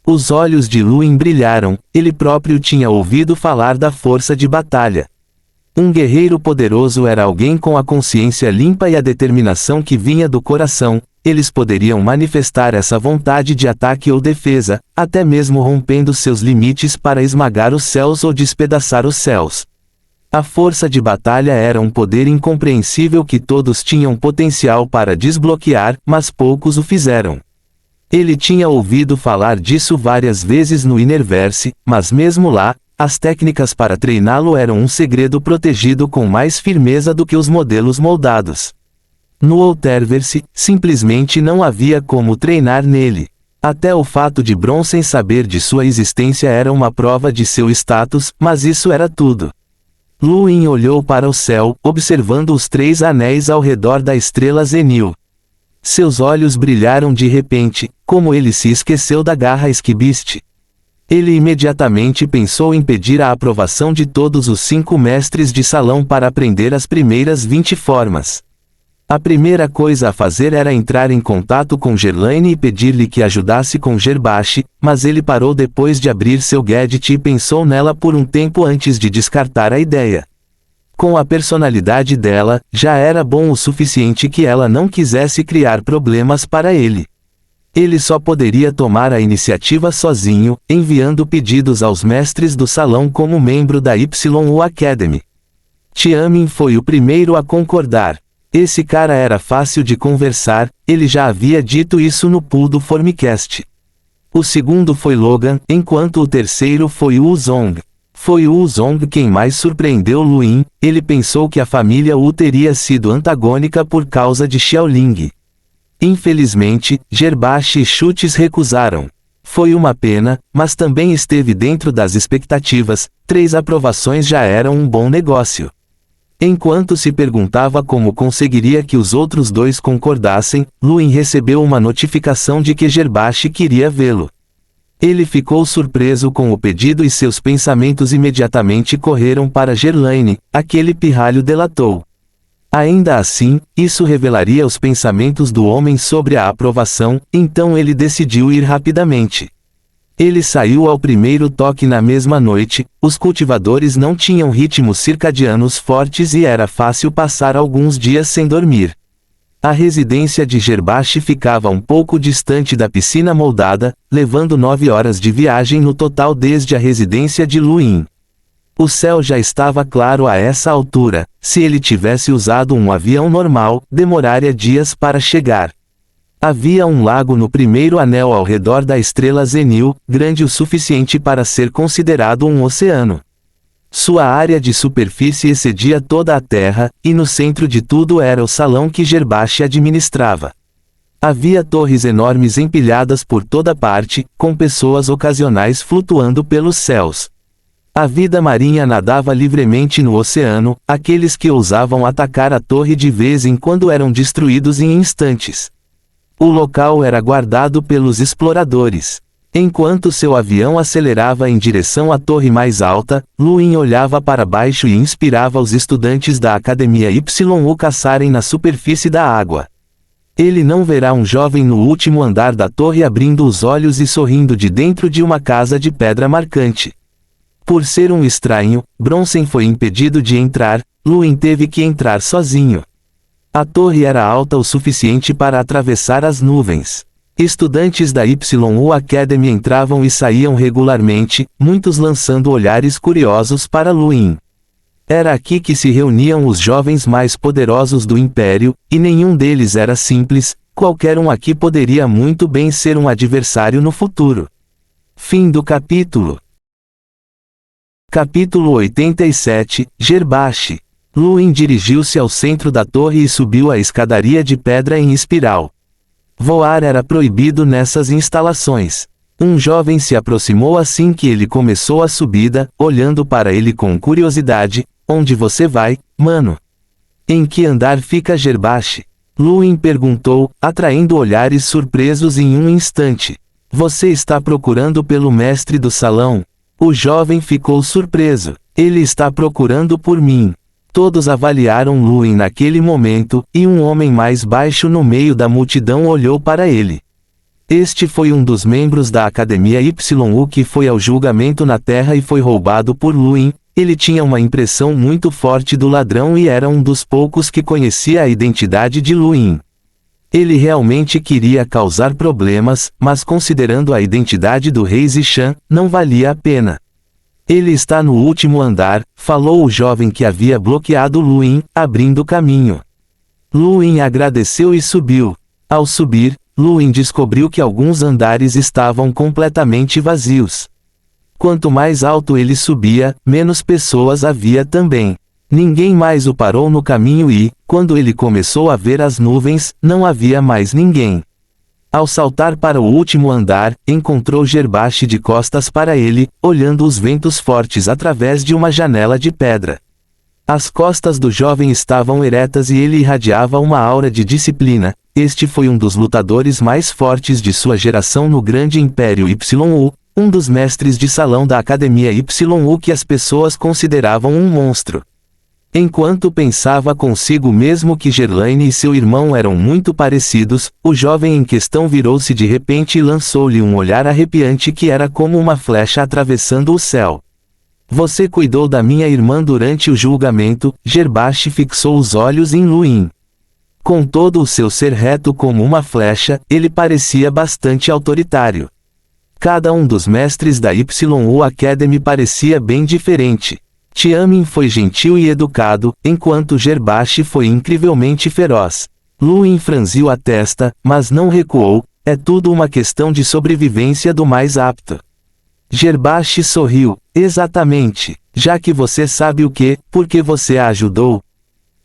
Os olhos de Luin brilharam, ele próprio tinha ouvido falar da força de batalha. Um guerreiro poderoso era alguém com a consciência limpa e a determinação que vinha do coração. Eles poderiam manifestar essa vontade de ataque ou defesa, até mesmo rompendo seus limites para esmagar os céus ou despedaçar os céus. A força de batalha era um poder incompreensível que todos tinham potencial para desbloquear, mas poucos o fizeram. Ele tinha ouvido falar disso várias vezes no Innerverse, mas mesmo lá, as técnicas para treiná-lo eram um segredo protegido com mais firmeza do que os modelos moldados. No Outerverse, simplesmente não havia como treinar nele. Até o fato de Bronson saber de sua existência era uma prova de seu status, mas isso era tudo. Luin olhou para o céu, observando os 3 anéis ao redor da estrela Zenil. Seus olhos brilharam de repente, como ele se esqueceu da garra esquibiste. Ele imediatamente pensou em pedir a aprovação de todos os 5 mestres de salão para aprender as primeiras 20 formas. A primeira coisa a fazer era entrar em contato com Gerlaine e pedir-lhe que ajudasse com Gerbashi, mas ele parou depois de abrir seu gadget e pensou nela por um tempo antes de descartar a ideia. Com a personalidade dela, já era bom o suficiente que ela não quisesse criar problemas para ele. Ele só poderia tomar a iniciativa sozinho, enviando pedidos aos mestres do salão como membro da YU Academy. Tiamin foi o primeiro a concordar. Esse cara era fácil de conversar, ele já havia dito isso no pool do Formicast. O segundo foi Logan, enquanto o terceiro foi Wu Zong. Foi Wu Zong quem mais surpreendeu Luin. Ele pensou que a família Wu teria sido antagônica por causa de Xiaoling. Infelizmente, Gerbashi e Chutes recusaram. Foi uma pena, mas também esteve dentro das expectativas. 3 aprovações já eram um bom negócio. Enquanto se perguntava como conseguiria que os outros dois concordassem, Luin recebeu uma notificação de que Gerbashi queria vê-lo. Ele ficou surpreso com o pedido e seus pensamentos imediatamente correram para Gerlaine, aquele pirralho delatou. Ainda assim, isso revelaria os pensamentos do homem sobre a aprovação, então ele decidiu ir rapidamente. Ele saiu ao primeiro toque na mesma noite, os cultivadores não tinham ritmos circadianos fortes e era fácil passar alguns dias sem dormir. A residência de Gerbashi ficava um pouco distante da piscina moldada, levando 9 horas de viagem no total desde a residência de Luin. O céu já estava claro a essa altura, se ele tivesse usado um avião normal, demoraria dias para chegar. Havia um lago no primeiro anel ao redor da estrela Zenil, grande o suficiente para ser considerado um oceano. Sua área de superfície excedia toda a Terra, e no centro de tudo era o salão que Gerbashi administrava. Havia torres enormes empilhadas por toda parte, com pessoas ocasionais flutuando pelos céus. A vida marinha nadava livremente no oceano, aqueles que ousavam atacar a torre de vez em quando eram destruídos em instantes. O local era guardado pelos exploradores. Enquanto seu avião acelerava em direção à torre mais alta, Luin olhava para baixo e inspirava os estudantes da Academia YU caçarem na superfície da água. Ele não verá um jovem no último andar da torre abrindo os olhos e sorrindo de dentro de uma casa de pedra marcante. Por ser um estranho, Bronson foi impedido de entrar, Luin teve que entrar sozinho. A torre era alta o suficiente para atravessar as nuvens. Estudantes da YU Academy entravam e saíam regularmente, muitos lançando olhares curiosos para Luin. Era aqui que se reuniam os jovens mais poderosos do Império, e nenhum deles era simples, qualquer um aqui poderia muito bem ser um adversário no futuro. Fim do capítulo. Capítulo 87, Gerbashi. Luin dirigiu-se ao centro da torre e subiu a escadaria de pedra em espiral. Voar era proibido nessas instalações. Um jovem se aproximou assim que ele começou a subida, olhando para ele com curiosidade. Onde você vai, mano? Em que andar fica Gerbashi? Luin perguntou, atraindo olhares surpresos em um instante. Você está procurando pelo mestre do salão? O jovem ficou surpreso. Ele está procurando por mim. Todos avaliaram Luin naquele momento, e um homem mais baixo no meio da multidão olhou para ele. Este foi um dos membros da Academia YU que foi ao julgamento na Terra e foi roubado por Luin. Ele tinha uma impressão muito forte do ladrão e era um dos poucos que conhecia a identidade de Luin. Ele realmente queria causar problemas, mas considerando a identidade do rei Zishan, não valia a pena. Ele está no último andar, falou o jovem que havia bloqueado Luin, abrindo caminho. Luin agradeceu e subiu. Ao subir, Luin descobriu que alguns andares estavam completamente vazios. Quanto mais alto ele subia, menos pessoas havia também. Ninguém mais o parou no caminho e, quando ele começou a ver as nuvens, não havia mais ninguém. Ao saltar para o último andar, encontrou Gerbashi de costas para ele, olhando os ventos fortes através de uma janela de pedra. As costas do jovem estavam eretas e ele irradiava uma aura de disciplina. Este foi um dos lutadores mais fortes de sua geração no grande Império YU, um dos mestres de salão da Academia YU que as pessoas consideravam um monstro. Enquanto pensava consigo mesmo que Gerlaine e seu irmão eram muito parecidos, o jovem em questão virou-se de repente e lançou-lhe um olhar arrepiante que era como uma flecha atravessando o céu. Você cuidou da minha irmã durante o julgamento. Gerbashi fixou os olhos em Luin. Com todo o seu ser reto como uma flecha, ele parecia bastante autoritário. Cada um dos mestres da YU Academy parecia bem diferente. Tiamin foi gentil e educado, enquanto Gerbashi foi incrivelmente feroz. Luin franziu a testa, mas não recuou. É tudo uma questão de sobrevivência do mais apto. Gerbashi sorriu. Exatamente. Já que você sabe o que, por que você a ajudou?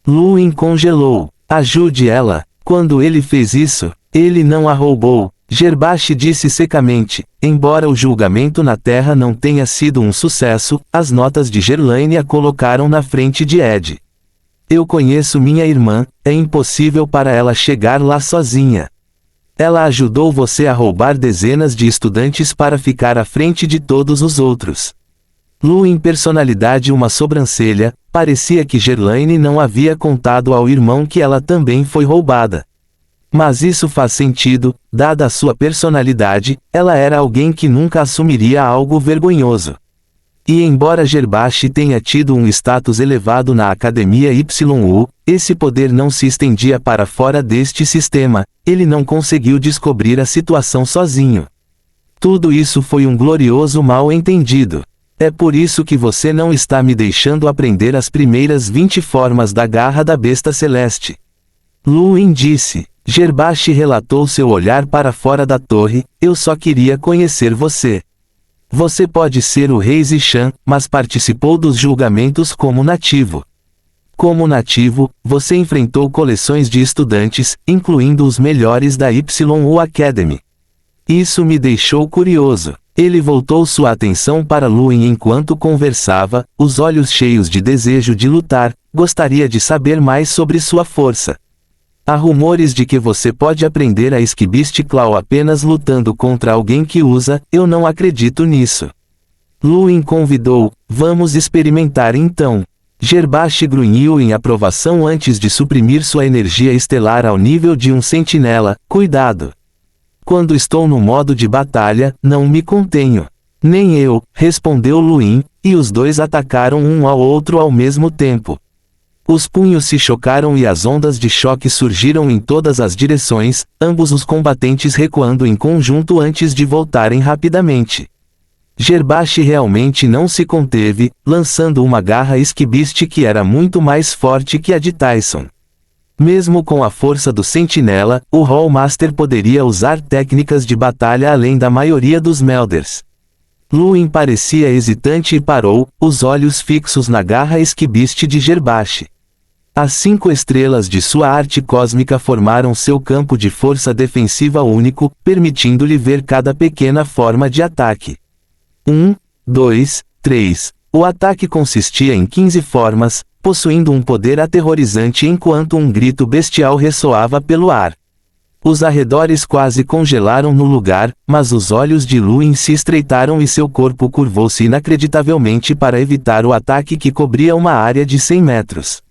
Luin congelou. Ajude ela. Quando ele fez isso, ele não a roubou. Gerbashi disse secamente, embora o julgamento na Terra não tenha sido um sucesso, as notas de Gerlaine a colocaram na frente de Ed. Eu conheço minha irmã, é impossível para ela chegar lá sozinha. Ela ajudou você a roubar dezenas de estudantes para ficar à frente de todos os outros. Luin, personalidade uma sobrancelha, parecia que Gerlaine não havia contado ao irmão que ela também foi roubada. Mas isso faz sentido, dada a sua personalidade, ela era alguém que nunca assumiria algo vergonhoso. E embora Gerbashi tenha tido um status elevado na Academia YU, esse poder não se estendia para fora deste sistema, ele não conseguiu descobrir a situação sozinho. Tudo isso foi um glorioso mal-entendido. É por isso que você não está me deixando aprender as primeiras 20 formas da garra da besta celeste. Luin disse. Gerbashi relatou seu olhar para fora da torre, eu só queria conhecer você. Você pode ser o rei Zishan, mas participou dos julgamentos como nativo. Como nativo, você enfrentou coleções de estudantes, incluindo os melhores da YU Academy. Isso me deixou curioso. Ele voltou sua atenção para Luin enquanto conversava, os olhos cheios de desejo de lutar, gostaria de saber mais sobre sua força. Há rumores de que você pode aprender a Esquibiste Claw apenas lutando contra alguém que usa, eu não acredito nisso. Luin convidou, vamos experimentar então. Gerbashi grunhiu em aprovação antes de suprimir sua energia estelar ao nível de um sentinela, cuidado. Quando estou no modo de batalha, não me contenho. Nem eu, respondeu Luin, e os dois atacaram um ao outro ao mesmo tempo. Os punhos se chocaram e as ondas de choque surgiram em todas as direções, ambos os combatentes recuando em conjunto antes de voltarem rapidamente. Gerbashi realmente não se conteve, lançando uma garra Esquibiste que era muito mais forte que a de Tyson. Mesmo com a força do sentinela, o Hall Master poderia usar técnicas de batalha além da maioria dos Melders. Luin parecia hesitante e parou, os olhos fixos na garra Esquibiste de Gerbashi. As 5 estrelas de sua arte cósmica formaram seu campo de força defensiva único, permitindo-lhe ver cada pequena forma de ataque. 1, 2, 3. O ataque consistia em 15 formas, possuindo um poder aterrorizante enquanto um grito bestial ressoava pelo ar. Os arredores quase congelaram no lugar, mas os olhos de Luin se estreitaram e seu corpo curvou-se inacreditavelmente para evitar o ataque que cobria uma área de 100 metros.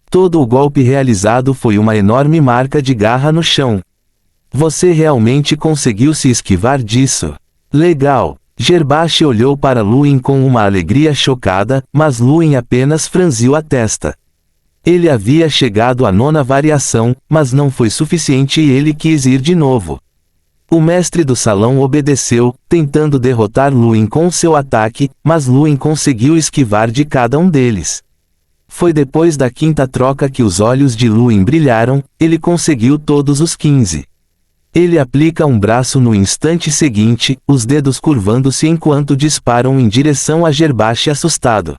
Todo o golpe realizado foi uma enorme marca de garra no chão. Você realmente conseguiu se esquivar disso? Legal. Gerbashi olhou para Luin com uma alegria chocada, mas Luin apenas franziu a testa. Ele havia chegado à 9ª variação, mas não foi suficiente e ele quis ir de novo. O mestre do salão obedeceu, tentando derrotar Luin com seu ataque, mas Luin conseguiu esquivar de cada um deles. Foi depois da 5ª troca que os olhos de Luin brilharam, ele conseguiu todos os 15. Ele aplica um braço no instante seguinte, os dedos curvando-se enquanto disparam em direção a Gerbashi assustado.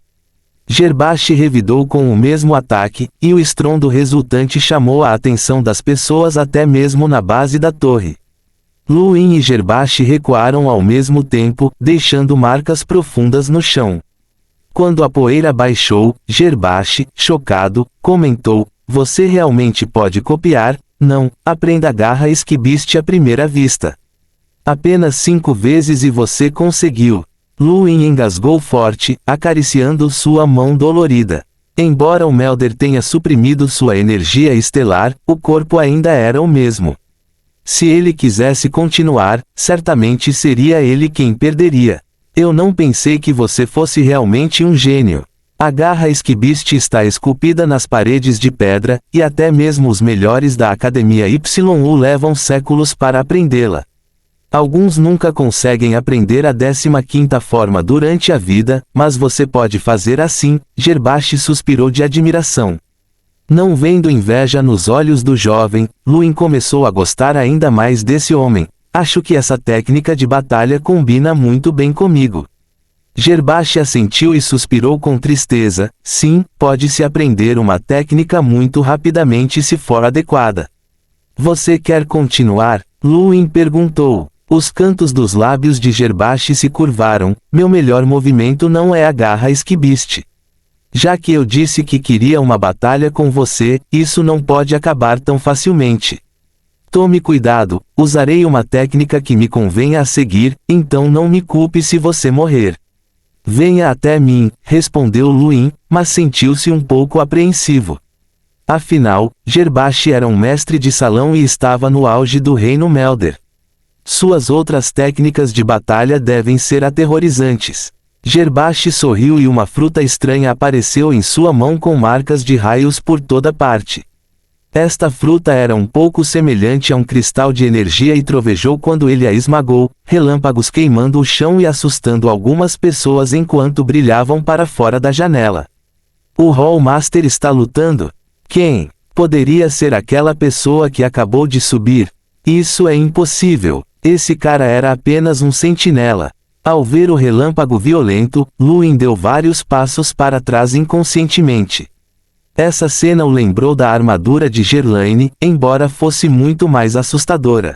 Gerbashi revidou com o mesmo ataque, e o estrondo resultante chamou a atenção das pessoas até mesmo na base da torre. Luin e Gerbashi recuaram ao mesmo tempo, deixando marcas profundas no chão. Quando a poeira baixou, Gerbashi, chocado, comentou, você realmente pode copiar? Não, aprenda a garra Esquibiste à primeira vista. Apenas 5 vezes e você conseguiu. Luin engasgou forte, acariciando sua mão dolorida. Embora o Melder tenha suprimido sua energia estelar, o corpo ainda era o mesmo. Se ele quisesse continuar, certamente seria ele quem perderia. Eu não pensei que você fosse realmente um gênio. A garra Esquibiste está esculpida nas paredes de pedra, e até mesmo os melhores da Academia YU levam séculos para aprendê-la. Alguns nunca conseguem aprender a 15ª forma durante a vida, mas você pode fazer assim, Gerbashi suspirou de admiração. Não vendo inveja nos olhos do jovem, Luin começou a gostar ainda mais desse homem. Acho que essa técnica de batalha combina muito bem comigo. Gerbashi assentiu e suspirou com tristeza, sim, pode-se aprender uma técnica muito rapidamente se for adequada. Você quer continuar? Luin perguntou. Os cantos dos lábios de Gerbashi se curvaram, meu melhor movimento não é a garra Esquibiste. Já que eu disse que queria uma batalha com você, isso não pode acabar tão facilmente. Tome cuidado, usarei uma técnica que me convenha a seguir, então não me culpe se você morrer. Venha até mim, respondeu Luin, mas sentiu-se um pouco apreensivo. Afinal, Gerbashi era um mestre de salão e estava no auge do reino Melder. Suas outras técnicas de batalha devem ser aterrorizantes. Gerbashi sorriu e uma fruta estranha apareceu em sua mão com marcas de raios por toda parte. Esta fruta era um pouco semelhante a um cristal de energia e trovejou quando ele a esmagou, relâmpagos queimando o chão e assustando algumas pessoas enquanto brilhavam para fora da janela. O Hall Master está lutando? Quem? Poderia ser aquela pessoa que acabou de subir. Isso é impossível. Esse cara era apenas um sentinela. Ao ver o relâmpago violento, Luin deu vários passos para trás inconscientemente. Essa cena o lembrou da armadura de Gerlaine, embora fosse muito mais assustadora.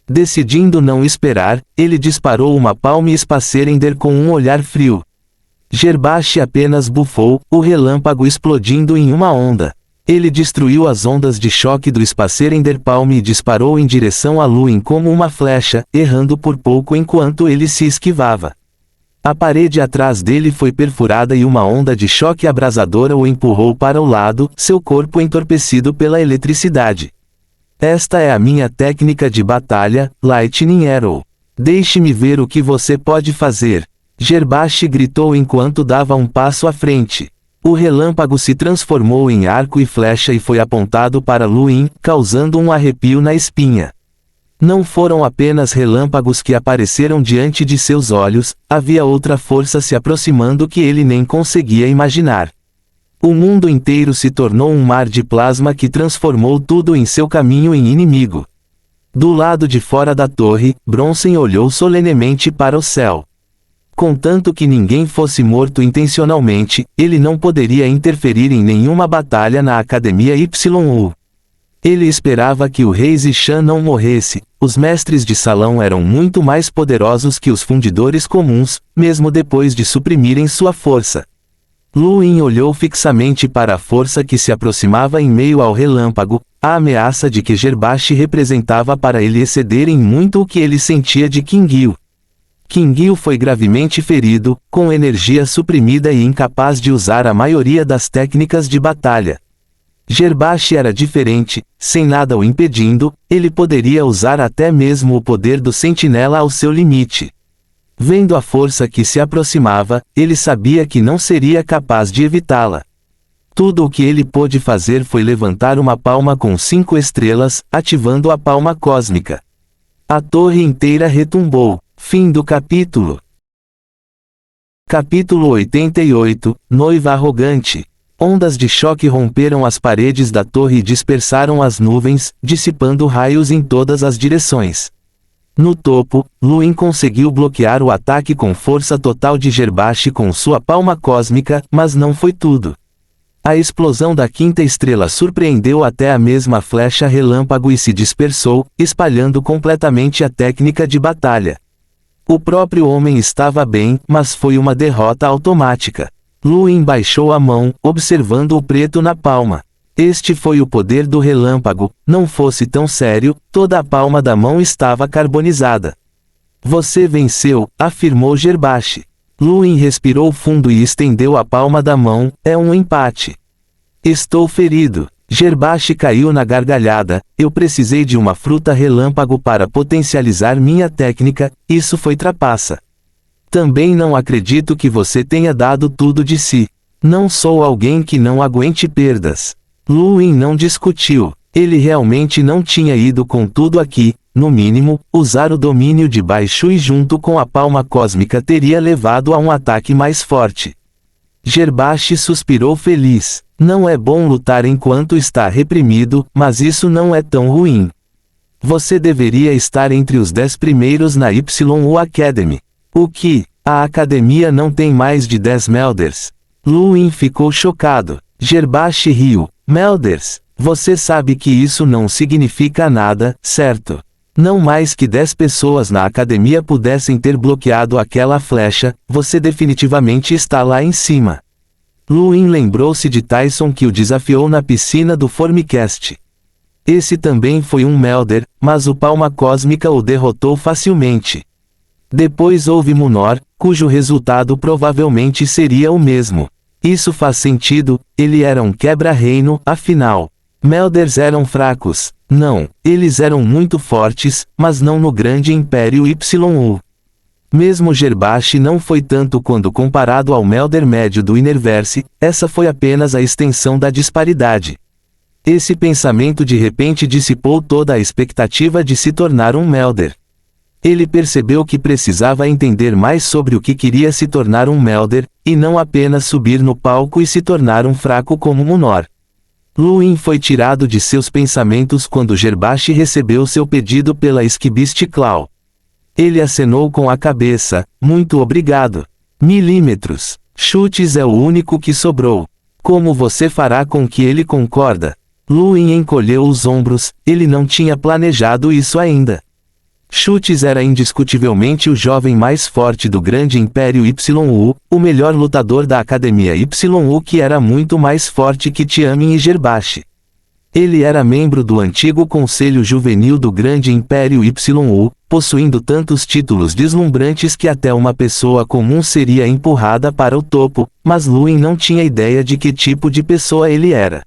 Decidindo não esperar, ele disparou uma Palm Spacerender com um olhar frio. Gerbashi apenas bufou, o relâmpago explodindo em uma onda. Ele destruiu as ondas de choque do Spacerender Palm e disparou em direção a Luin como uma flecha, errando por pouco enquanto ele se esquivava. A parede atrás dele foi perfurada e uma onda de choque abrasadora o empurrou para o lado, seu corpo entorpecido pela eletricidade. Esta é a minha técnica de batalha, Lightning Arrow. Deixe-me ver o que você pode fazer. Gerbashi gritou enquanto dava um passo à frente. O relâmpago se transformou em arco e flecha e foi apontado para Luin, causando um arrepio na espinha. Não foram apenas relâmpagos que apareceram diante de seus olhos, havia outra força se aproximando que ele nem conseguia imaginar. O mundo inteiro se tornou um mar de plasma que transformou tudo em seu caminho em inimigo. Do lado de fora da torre, Bronson olhou solenemente para o céu. Contanto que ninguém fosse morto intencionalmente, ele não poderia interferir em nenhuma batalha na Academia YU. Ele esperava que o rei Zishan não morresse. Os mestres de salão eram muito mais poderosos que os fundidores comuns, mesmo depois de suprimirem sua força. Luin olhou fixamente para a força que se aproximava em meio ao relâmpago, a ameaça de que Gerbashi representava para ele exceder em muito o que ele sentia de Qingyu. Qingyu foi gravemente ferido, com energia suprimida e incapaz de usar a maioria das técnicas de batalha. Gerbashi era diferente, sem nada o impedindo, ele poderia usar até mesmo o poder do sentinela ao seu limite. Vendo a força que se aproximava, ele sabia que não seria capaz de evitá-la. Tudo o que ele pôde fazer foi levantar uma palma com 5 estrelas, ativando a palma cósmica. A torre inteira retumbou. Fim do capítulo. Capítulo 88, Noiva Arrogante. Ondas de choque romperam as paredes da torre e dispersaram as nuvens, dissipando raios em todas as direções. No topo, Luin conseguiu bloquear o ataque com força total de Gerbashi com sua palma cósmica, mas não foi tudo. A explosão da 5ª estrela surpreendeu até a mesma flecha relâmpago e se dispersou, espalhando completamente a técnica de batalha. O próprio homem estava bem, mas foi uma derrota automática. Luin baixou a mão, observando o preto na palma. Este foi o poder do relâmpago, não fosse tão sério, toda a palma da mão estava carbonizada. Você venceu, afirmou Gerbashi. Luin respirou fundo e estendeu a palma da mão, é um empate. Estou ferido. Gerbashi caiu na gargalhada, eu precisei de uma fruta relâmpago para potencializar minha técnica, isso foi trapaça. Também não acredito que você tenha dado tudo de si. Não sou alguém que não aguente perdas. Luin não discutiu. Ele realmente não tinha ido com tudo aqui, no mínimo, usar o domínio de Bai Shui junto com a palma cósmica teria levado a um ataque mais forte. Gerbashi suspirou feliz. Não é bom lutar enquanto está reprimido, mas isso não é tão ruim. Você deveria estar entre os 10 primeiros na YU Academy. O que? A academia não tem mais de 10 Melders. Luin ficou chocado. Gerbashi riu. Melders? Você sabe que isso não significa nada, certo? Não mais que 10 pessoas na academia pudessem ter bloqueado aquela flecha, você definitivamente está lá em cima. Luin lembrou-se de Tyson que o desafiou na piscina do Formicast. Esse também foi um Melder, mas o Palma Cósmica o derrotou facilmente. Depois houve Munor, cujo resultado provavelmente seria o mesmo. Isso faz sentido, ele era um quebra-reino, afinal. Melders eram fracos. Não, eles eram muito fortes, mas não no grande Império YU. Mesmo Gerbashi não foi tanto quando comparado ao Melder médio do Innerverse, essa foi apenas a extensão da disparidade. Esse pensamento de repente dissipou toda a expectativa de se tornar um Melder. Ele percebeu que precisava entender mais sobre o que queria se tornar um Melder, e não apenas subir no palco e se tornar um fraco como Munor. Luin foi tirado de seus pensamentos quando Gerbashi recebeu seu pedido pela Esquibiste Claw. Ele acenou com a cabeça, muito obrigado. Milímetros. Chutes é o único que sobrou. Como você fará com que ele concorda? Luin encolheu os ombros, ele não tinha planejado isso ainda. Chutes era indiscutivelmente o jovem mais forte do grande Império YU, o melhor lutador da Academia YU que era muito mais forte que Tiamin e Gerbashi. Ele era membro do antigo Conselho Juvenil do grande Império YU, possuindo tantos títulos deslumbrantes que até uma pessoa comum seria empurrada para o topo, mas Luin não tinha ideia de que tipo de pessoa ele era.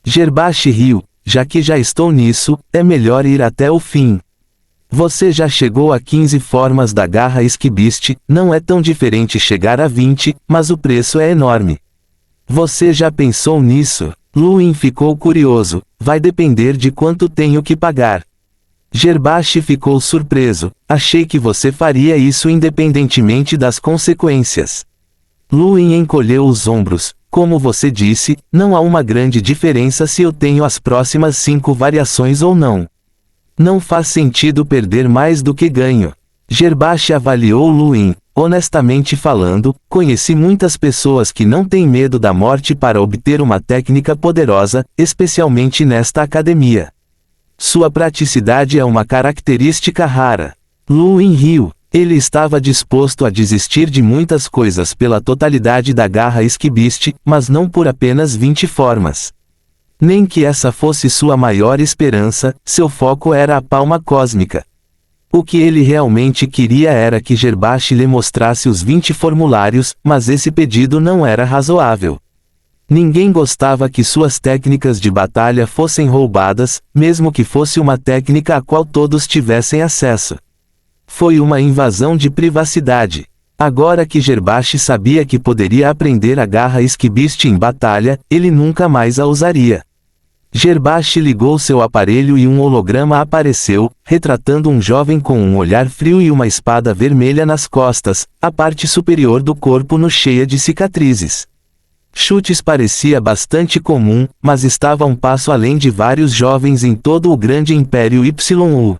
Gerbashi riu, já que já estou nisso, é melhor ir até o fim. Você já chegou a 15 formas da garra Esquibiste, não é tão diferente chegar a 20, mas o preço é enorme. Você já pensou nisso? Luin ficou curioso, vai depender de quanto tenho que pagar. Gerbashi ficou surpreso, achei que você faria isso independentemente das consequências. Luin encolheu os ombros, como você disse, não há uma grande diferença se eu tenho as próximas 5 variações ou não. Não faz sentido perder mais do que ganho. Gerbashi avaliou Luin. Honestamente falando, conheci muitas pessoas que não têm medo da morte para obter uma técnica poderosa, especialmente nesta academia. Sua praticidade é uma característica rara. Luin riu. Ele estava disposto a desistir de muitas coisas pela totalidade da garra Esquibiste, mas não por apenas 20 formas. Nem que essa fosse sua maior esperança, seu foco era a Palma Cósmica. O que ele realmente queria era que Gerbashi lhe mostrasse os 20 formulários, mas esse pedido não era razoável. Ninguém gostava que suas técnicas de batalha fossem roubadas, mesmo que fosse uma técnica a qual todos tivessem acesso. Foi uma invasão de privacidade. Agora que Gerbashi sabia que poderia aprender a garra Esquibiste em batalha, ele nunca mais a usaria. Gerbashi ligou seu aparelho e um holograma apareceu, retratando um jovem com um olhar frio e uma espada vermelha nas costas, a parte superior do corpo no cheia de cicatrizes. Chutes parecia bastante comum, mas estava um passo além de vários jovens em todo o grande Império YU.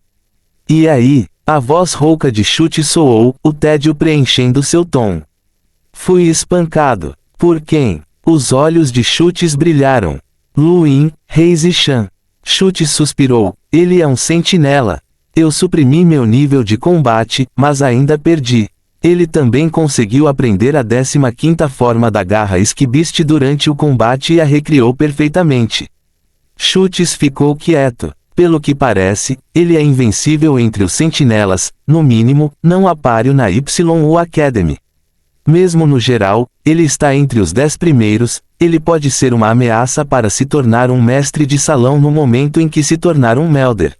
E aí, a voz rouca de Chutes soou, o tédio preenchendo seu tom. Fui espancado. Por quem? Os olhos de Chutes brilharam. Luin, Reizichan. Chutes suspirou, ele é um sentinela. Eu suprimi meu nível de combate, mas ainda perdi. Ele também conseguiu aprender a 15ª forma da garra Esquibiste durante o combate e a recriou perfeitamente. Chutes ficou quieto. Pelo que parece, ele é invencível entre os sentinelas, no mínimo, não há páreo na YU Academy. Mesmo no geral, ele está entre os 10 primeiros, ele pode ser uma ameaça para se tornar um mestre de salão no momento em que se tornar um Melder.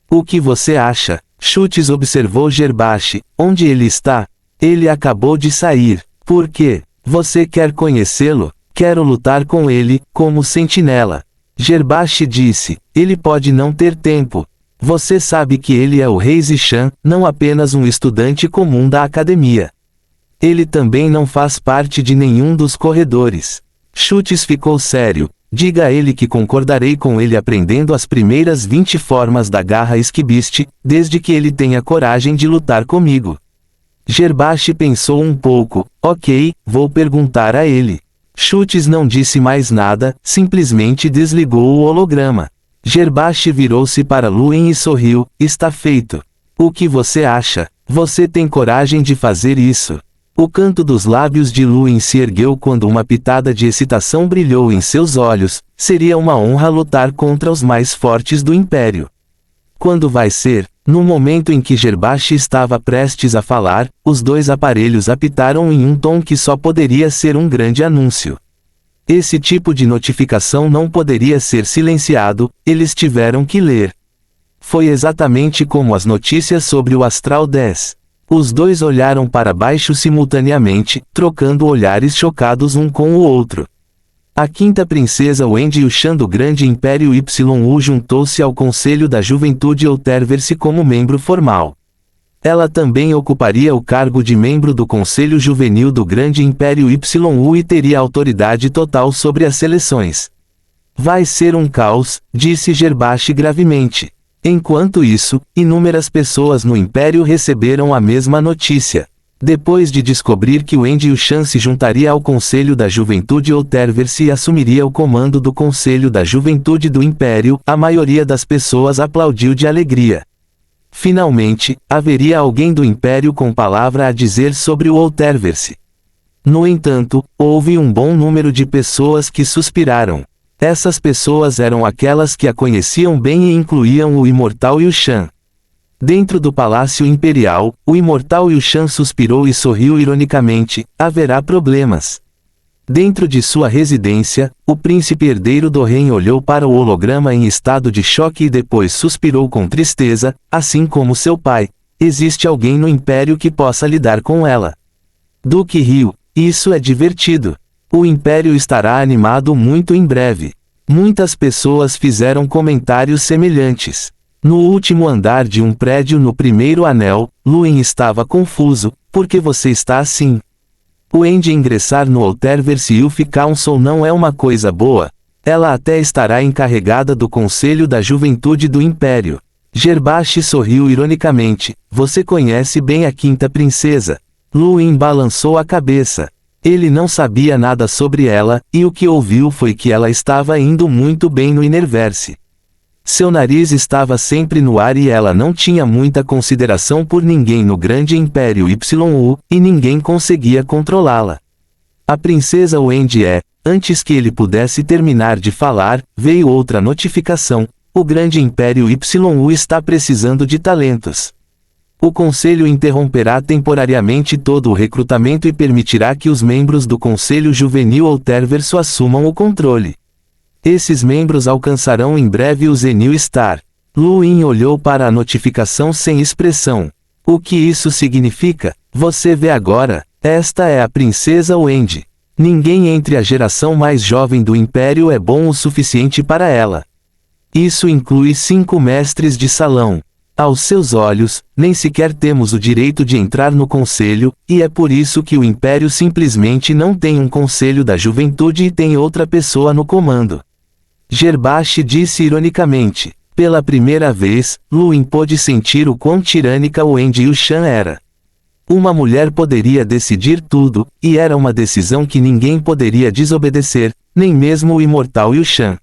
O que você acha? Chutes observou Gerbashi. Onde ele está? Ele acabou de sair. Por quê? Você quer conhecê-lo? Quero lutar com ele, como sentinela. Gerbashi disse, ele pode não ter tempo. Você sabe que ele é o Reizichan, não apenas um estudante comum da academia. Ele também não faz parte de nenhum dos corredores. Chutes ficou sério. Diga a ele que concordarei com ele aprendendo as primeiras 20 formas da garra Esquibiste, desde que ele tenha coragem de lutar comigo. Gerbashi pensou um pouco. Ok, vou perguntar a ele. Chutes não disse mais nada, simplesmente desligou o holograma. Gerbashi virou-se para Luin e sorriu. Está feito. O que você acha? Você tem coragem de fazer isso? O canto dos lábios de Luin se ergueu quando uma pitada de excitação brilhou em seus olhos. Seria uma honra lutar contra os mais fortes do Império. Quando vai ser? No momento em que Gerbashi estava prestes a falar, os dois aparelhos apitaram em um tom que só poderia ser um grande anúncio. Esse tipo de notificação não poderia ser silenciado, eles tiveram que ler. Foi exatamente como as notícias sobre o Astral 10. Os dois olharam para baixo simultaneamente, trocando olhares chocados um com o outro. A quinta princesa Wendy Yushan do Grande Império YU juntou-se ao Conselho da Juventude Outerverse como membro formal. Ela também ocuparia o cargo de membro do Conselho Juvenil do Grande Império YU e teria autoridade total sobre as seleções. Vai ser um caos, disse Gerbashi gravemente. Enquanto isso, inúmeras pessoas no Império receberam a mesma notícia. Depois de descobrir que Wendy Yushan se juntaria ao Conselho da Juventude Outerverse e assumiria o comando do Conselho da Juventude do Império, a maioria das pessoas aplaudiu de alegria. Finalmente, haveria alguém do Império com palavra a dizer sobre o Outerverse. No entanto, houve um bom número de pessoas que suspiraram. Essas pessoas eram aquelas que a conheciam bem e incluíam o imortal Yushan. Dentro do Palácio Imperial, o imortal Yushan suspirou e sorriu ironicamente. Haverá problemas. Dentro de sua residência, o príncipe herdeiro do reino olhou para o holograma em estado de choque e depois suspirou com tristeza, assim como seu pai. Existe alguém no Império que possa lidar com ela. Duque riu. Isso é divertido. O Império estará animado muito em breve. Muitas pessoas fizeram comentários semelhantes. No último andar de um prédio no primeiro anel, Luin estava confuso. Por que você está assim? Wendy ingressar no Outerverse Youth Council não é uma coisa boa. Ela até estará encarregada do Conselho da Juventude do Império. Gerbashi sorriu ironicamente. Você conhece bem a quinta princesa. Luin balançou a cabeça. Ele não sabia nada sobre ela, e o que ouviu foi que ela estava indo muito bem no Inerverse. Seu nariz estava sempre no ar e ela não tinha muita consideração por ninguém no Grande Império YU, e ninguém conseguia controlá-la. A princesa Wendy é. Antes que ele pudesse terminar de falar, veio outra notificação. O Grande Império YU está precisando de talentos. O Conselho interromperá temporariamente todo o recrutamento e permitirá que os membros do Conselho Juvenil Outerverse assumam o controle. Esses membros alcançarão em breve o Zenil Star. Luin olhou para a notificação sem expressão. O que isso significa? Você vê agora, esta é a princesa Wendy. Ninguém entre a geração mais jovem do Império é bom o suficiente para ela. Isso inclui 5 mestres de salão. Aos seus olhos, nem sequer temos o direito de entrar no conselho, e é por isso que o Império simplesmente não tem um conselho da juventude e tem outra pessoa no comando. Gerbashi disse ironicamente. Pela primeira vez, Luin pôde sentir o quão tirânica Wendy Yushan era. Uma mulher poderia decidir tudo, e era uma decisão que ninguém poderia desobedecer, nem mesmo o imortal Yushan.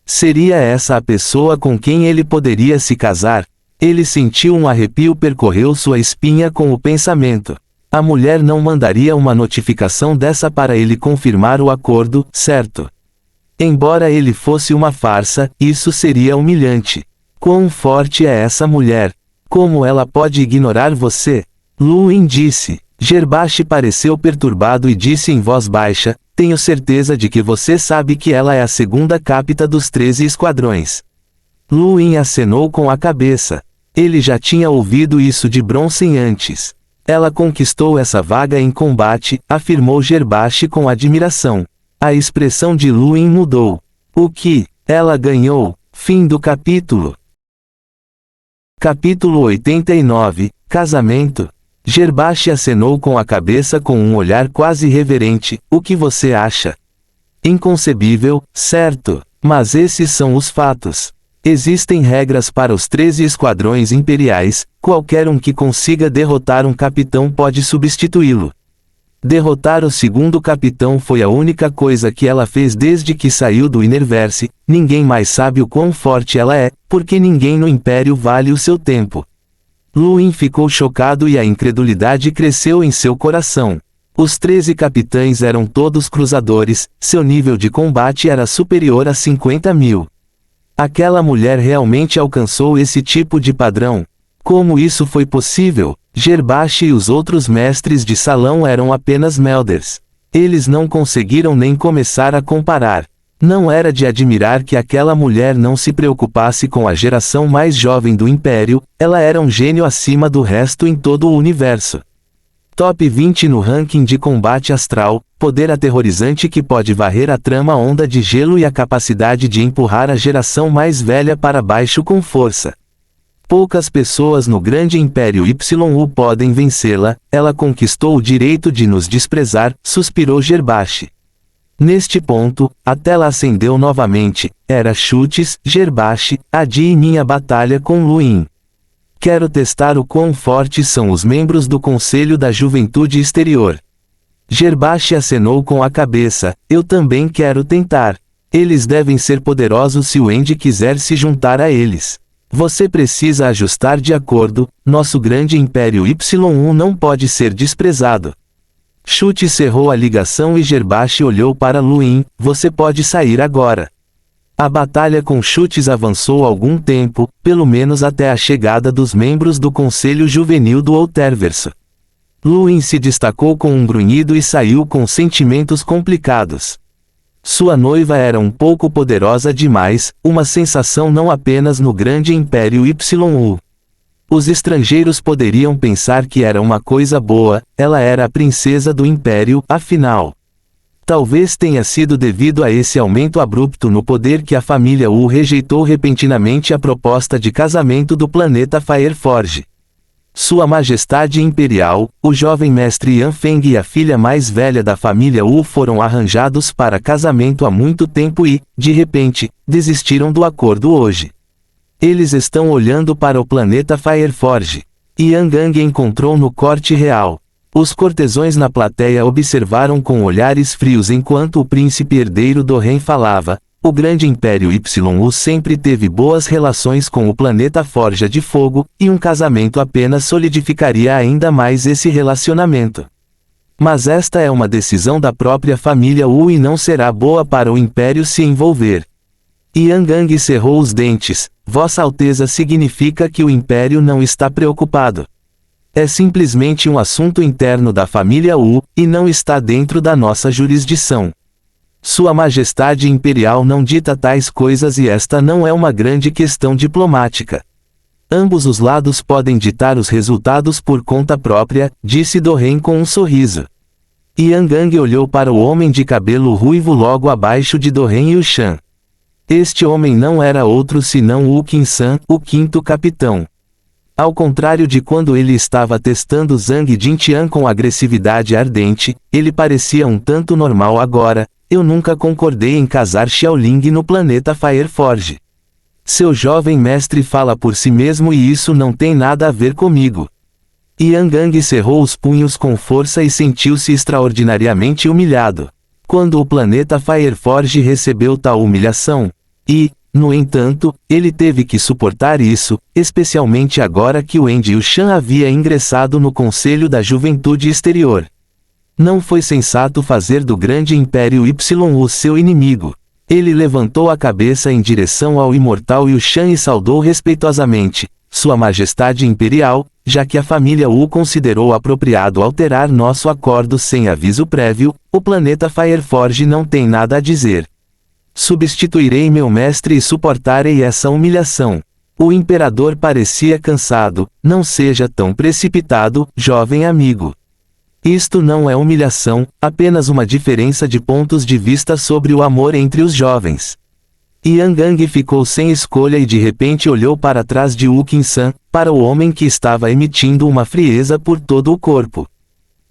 Seria essa a pessoa com quem ele poderia se casar? Ele sentiu um arrepio percorreu sua espinha com o pensamento. A mulher não mandaria uma notificação dessa para ele confirmar o acordo, certo? Embora ele fosse uma farsa, isso seria humilhante. Quão forte é essa mulher? Como ela pode ignorar você? Luin disse. Gerbashi pareceu perturbado e disse em voz baixa, tenho certeza de que você sabe que ela é a segunda capita dos 13 esquadrões. Luin acenou com a cabeça. Ele já tinha ouvido isso de Bronson antes. Ela conquistou essa vaga em combate, afirmou Gerbashi com admiração. A expressão de Luin mudou. O que? Ela ganhou. Fim do capítulo. Capítulo 89, Casamento. Gerbashi acenou com a cabeça com um olhar quase reverente. O que você acha? Inconcebível, certo? Mas esses são os fatos. Existem regras para os 13 esquadrões imperiais, qualquer um que consiga derrotar um capitão pode substituí-lo. Derrotar o segundo capitão foi a única coisa que ela fez desde que saiu do Inerverse. Ninguém mais sabe o quão forte ela é, porque ninguém no Império vale o seu tempo. Luin ficou chocado e a incredulidade cresceu em seu coração. Os 13 capitães eram todos cruzadores, seu nível de combate era superior a 50.000. Aquela mulher realmente alcançou esse tipo de padrão. Como isso foi possível? Gerbashi e os outros mestres de salão eram apenas Melders. Eles não conseguiram nem começar a comparar. Não era de admirar que aquela mulher não se preocupasse com a geração mais jovem do Império, ela era um gênio acima do resto em todo o universo. Top 20 no ranking de combate astral, poder aterrorizante que pode varrer a trama onda de gelo e a capacidade de empurrar a geração mais velha para baixo com força. Poucas pessoas no grande Império YU podem vencê-la, ela conquistou o direito de nos desprezar, suspirou Gerbashi. Neste ponto, a tela acendeu novamente, era chutes, Gerbashi, adie minha batalha com Luin. Quero testar o quão fortes são os membros do Conselho da Juventude Exterior. Gerbashi acenou com a cabeça, eu também quero tentar. Eles devem ser poderosos se o Andy quiser se juntar a eles. Você precisa ajustar de acordo, nosso grande Império YU não pode ser desprezado. Chute cerrou a ligação e Gerbashi olhou para Luin, você pode sair agora. A batalha com chutes avançou algum tempo, pelo menos até a chegada dos membros do Conselho Juvenil do Outerverso. Luin se destacou com um grunhido e saiu com sentimentos complicados. Sua noiva era um pouco poderosa demais, uma sensação não apenas no grande Império YU. Os estrangeiros poderiam pensar que era uma coisa boa, ela era a princesa do Império, afinal. Talvez tenha sido devido a esse aumento abrupto no poder que a família Wu rejeitou repentinamente a proposta de casamento do planeta Fireforge. Sua Majestade Imperial, o jovem mestre Yanfeng e a filha mais velha da família Wu foram arranjados para casamento há muito tempo e, de repente, desistiram do acordo hoje. Eles estão olhando para o planeta Fireforge. Yangang encontrou no corte real. Os cortesões na plateia observaram com olhares frios enquanto o príncipe herdeiro Dorren falava. O grande Império YU sempre teve boas relações com o planeta Forja de Fogo, e um casamento apenas solidificaria ainda mais esse relacionamento. Mas esta é uma decisão da própria família Wu e não será boa para o Império se envolver. Yangang cerrou os dentes. Vossa Alteza significa que o Império não está preocupado. É simplesmente um assunto interno da família Wu, e não está dentro da nossa jurisdição. Sua Majestade Imperial não dita tais coisas e esta não é uma grande questão diplomática. Ambos os lados podem ditar os resultados por conta própria, disse Dorren com um sorriso. Yangang olhou para o homem de cabelo ruivo logo abaixo de Dorren Yushan. Este homem não era outro senão Wu Qinsan, o quinto capitão. Ao contrário de quando ele estava testando Zhang Jintian com agressividade ardente, ele parecia um tanto normal agora. Eu nunca concordei em casar Xiaoling no planeta Fireforge. Seu jovem mestre fala por si mesmo e isso não tem nada a ver comigo. Yangang cerrou os punhos com força e sentiu-se extraordinariamente humilhado. Quando o planeta Fireforge recebeu tal humilhação? E, no entanto, ele teve que suportar isso, especialmente agora que o Andy Yushan havia ingressado no Conselho da Juventude Exterior. Não foi sensato fazer do grande Império YU seu inimigo. Ele levantou a cabeça em direção ao imortal Yushan e saudou respeitosamente. Sua Majestade Imperial, já que a família Wu considerou apropriado alterar nosso acordo sem aviso prévio, o planeta Fireforge não tem nada a dizer. Substituirei meu mestre e suportarei essa humilhação. O imperador parecia cansado. Não seja tão precipitado, jovem amigo. Isto não é humilhação, apenas uma diferença de pontos de vista sobre o amor entre os jovens. Yangang ficou sem escolha e de repente olhou para trás de Wu Qinsan, para o homem que estava emitindo uma frieza por todo o corpo.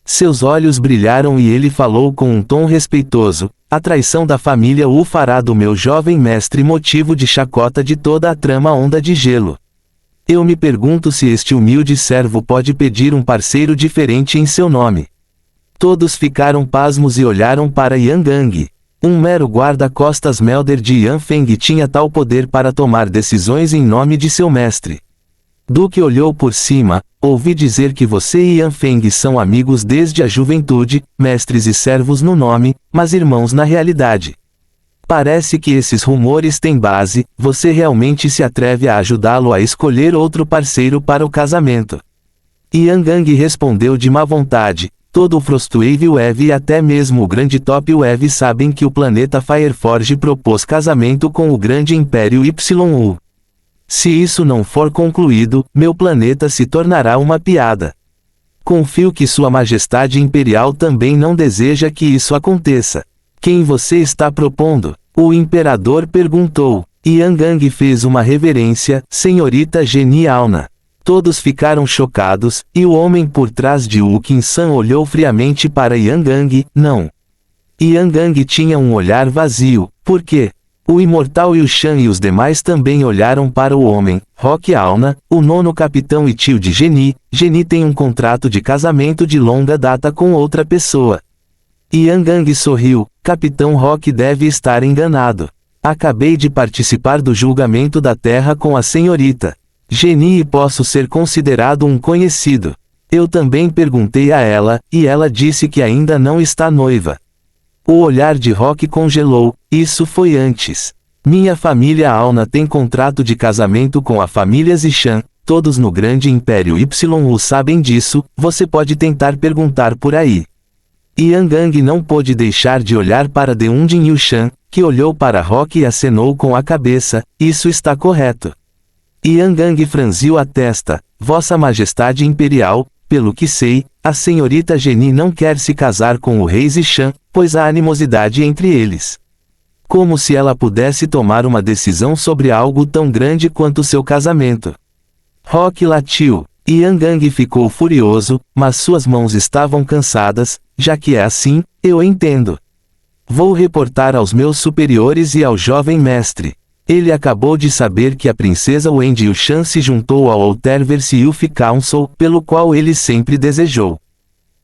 Seus olhos brilharam e ele falou com um tom respeitoso. A traição da família Wu fará do meu jovem mestre motivo de chacota de toda a trama onda de gelo. Eu me pergunto se este humilde servo pode pedir um parceiro diferente em seu nome. Todos ficaram pasmos e olharam para Yangang. Um mero guarda-costas Melder de Yanfeng tinha tal poder para tomar decisões em nome de seu mestre. Duque olhou por cima. Ouvi dizer que você e Yanfeng são amigos desde a juventude, mestres e servos no nome, mas irmãos na realidade. Parece que esses rumores têm base. Você realmente se atreve a ajudá-lo a escolher outro parceiro para o casamento? Yangang respondeu de má vontade. Todo o Frostwave Wave e até mesmo o Grande Top Wave sabem que o planeta Fireforge propôs casamento com o Grande Império YU. Se isso não for concluído, meu planeta se tornará uma piada. Confio que Sua Majestade Imperial também não deseja que isso aconteça. Quem você está propondo? O imperador perguntou. Yangang fez uma reverência, Senhorita Genie Auna. Todos ficaram chocados, e o homem por trás de Wukin-san olhou friamente para Yangang. Não. Yangang tinha um olhar vazio. Por quê? O imortal Yu Shan e os demais também olharam para o homem. Rock Auna, o nono capitão e tio de Genie. Genie tem um contrato de casamento de longa data com outra pessoa. Yangang sorriu. Capitão Rock deve estar enganado. Acabei de participar do julgamento da terra com a senhorita Genie e posso ser considerado um conhecido. Eu também perguntei a ela, e ela disse que ainda não está noiva. O olhar de Rock congelou. Isso foi antes. Minha família Auna tem contrato de casamento com a família Zishan. Todos no Grande Império YU sabem disso. Você pode tentar perguntar por aí. Yangang não pôde deixar de olhar para Deundin Yushan, que olhou para Rock e acenou com a cabeça. Isso está correto. Yangang franziu a testa. Vossa Majestade Imperial, pelo que sei, a senhorita Genie não quer se casar com o rei Zishan, pois há animosidade entre eles. Como se ela pudesse tomar uma decisão sobre algo tão grande quanto seu casamento. Rock latiu. Yangang ficou furioso, mas suas mãos estavam cansadas. Já que é assim, eu entendo. Vou reportar aos meus superiores e ao jovem mestre. Ele acabou de saber que a princesa Wendy Yushan se juntou ao Alterverse Youth Council, pelo qual ele sempre desejou.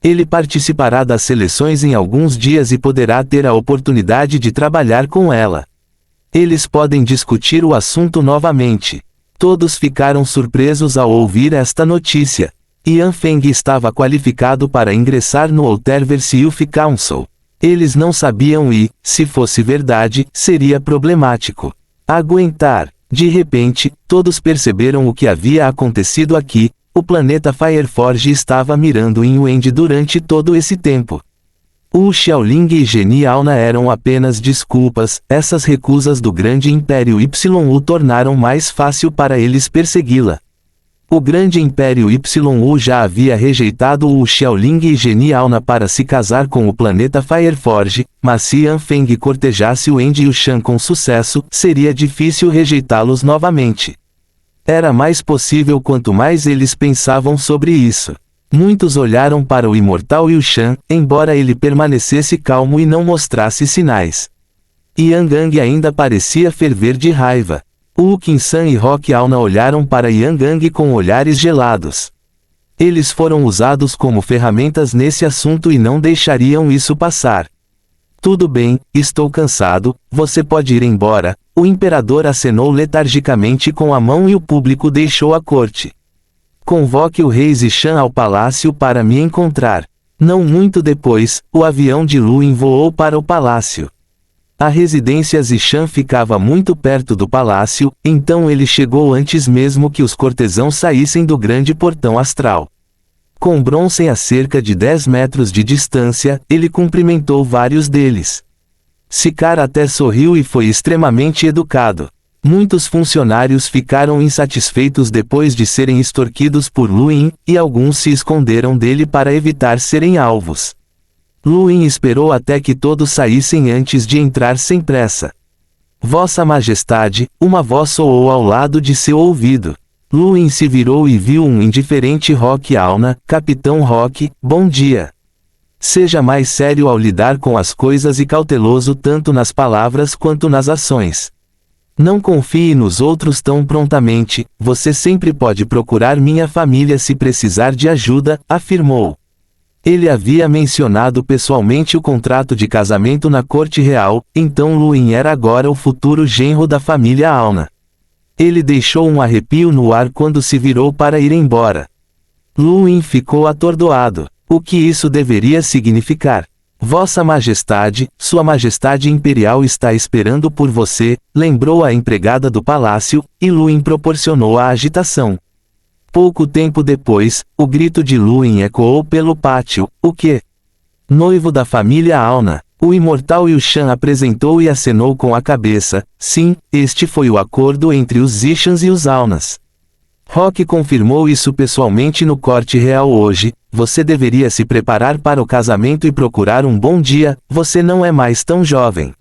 Ele participará das seleções em alguns dias e poderá ter a oportunidade de trabalhar com ela. Eles podem discutir o assunto novamente. Todos ficaram surpresos ao ouvir esta notícia. Yanfeng estava qualificado para ingressar no Alterverse Youth Council. Eles não sabiam e, se fosse verdade, seria problemático. Aguentar. De repente, todos perceberam o que havia acontecido aqui. O planeta Fireforge estava mirando em Wendy durante todo esse tempo. Wu Xiaoling e Genie Auna eram apenas desculpas. Essas recusas do Grande Império YU tornaram mais fácil para eles persegui-la. O Grande Império YU já havia rejeitado Wu Xiaoling e Genie Auna para se casar com o planeta Fireforge, mas se Yanfeng cortejasse Wendy Yushan com sucesso, seria difícil rejeitá-los novamente. Era mais possível quanto mais eles pensavam sobre isso. Muitos olharam para o imortal Yushan, embora ele permanecesse calmo e não mostrasse sinais. Yangang ainda parecia ferver de raiva. Wukin-san e Rock Auna olharam para Yangang com olhares gelados. Eles foram usados como ferramentas nesse assunto e não deixariam isso passar. Tudo bem, estou cansado, você pode ir embora. O imperador acenou letargicamente com a mão e o público deixou a corte. Convoque o rei Zishan ao palácio para me encontrar. Não muito depois, o avião de Luin voou para o palácio. A residência Zishan ficava muito perto do palácio, então ele chegou antes mesmo que os cortesãos saíssem do grande portão astral. Com Bronson a cerca de 10 metros de distância, ele cumprimentou vários deles. Sikar até sorriu e foi extremamente educado. Muitos funcionários ficaram insatisfeitos depois de serem extorquidos por Luin, e alguns se esconderam dele para evitar serem alvos. Luin esperou até que todos saíssem antes de entrar sem pressa. Vossa Majestade, uma voz soou ao lado de seu ouvido. Luin se virou e viu um indiferente Rock Auna. Capitão Rock, bom dia. Seja mais sério ao lidar com as coisas e cauteloso tanto nas palavras quanto nas ações. Não confie nos outros tão prontamente, você sempre pode procurar minha família se precisar de ajuda, afirmou. Ele havia mencionado pessoalmente o contrato de casamento na corte real, então Luin era agora o futuro genro da família Auna. Ele deixou um arrepio no ar quando se virou para ir embora. Luin ficou atordoado. O que isso deveria significar? Vossa Majestade, Sua Majestade Imperial está esperando por você, lembrou a empregada do palácio, e Luin proporcionou a agitação. Pouco tempo depois, o grito de Luin ecoou pelo pátio. O quê? Noivo da família Auna. O imortal Yushan apresentou e acenou com a cabeça. Sim, este foi o acordo entre os Zishans e os Aunas. Rock confirmou isso pessoalmente no corte real hoje. Você deveria se preparar para o casamento e procurar um bom dia, você não é mais tão jovem.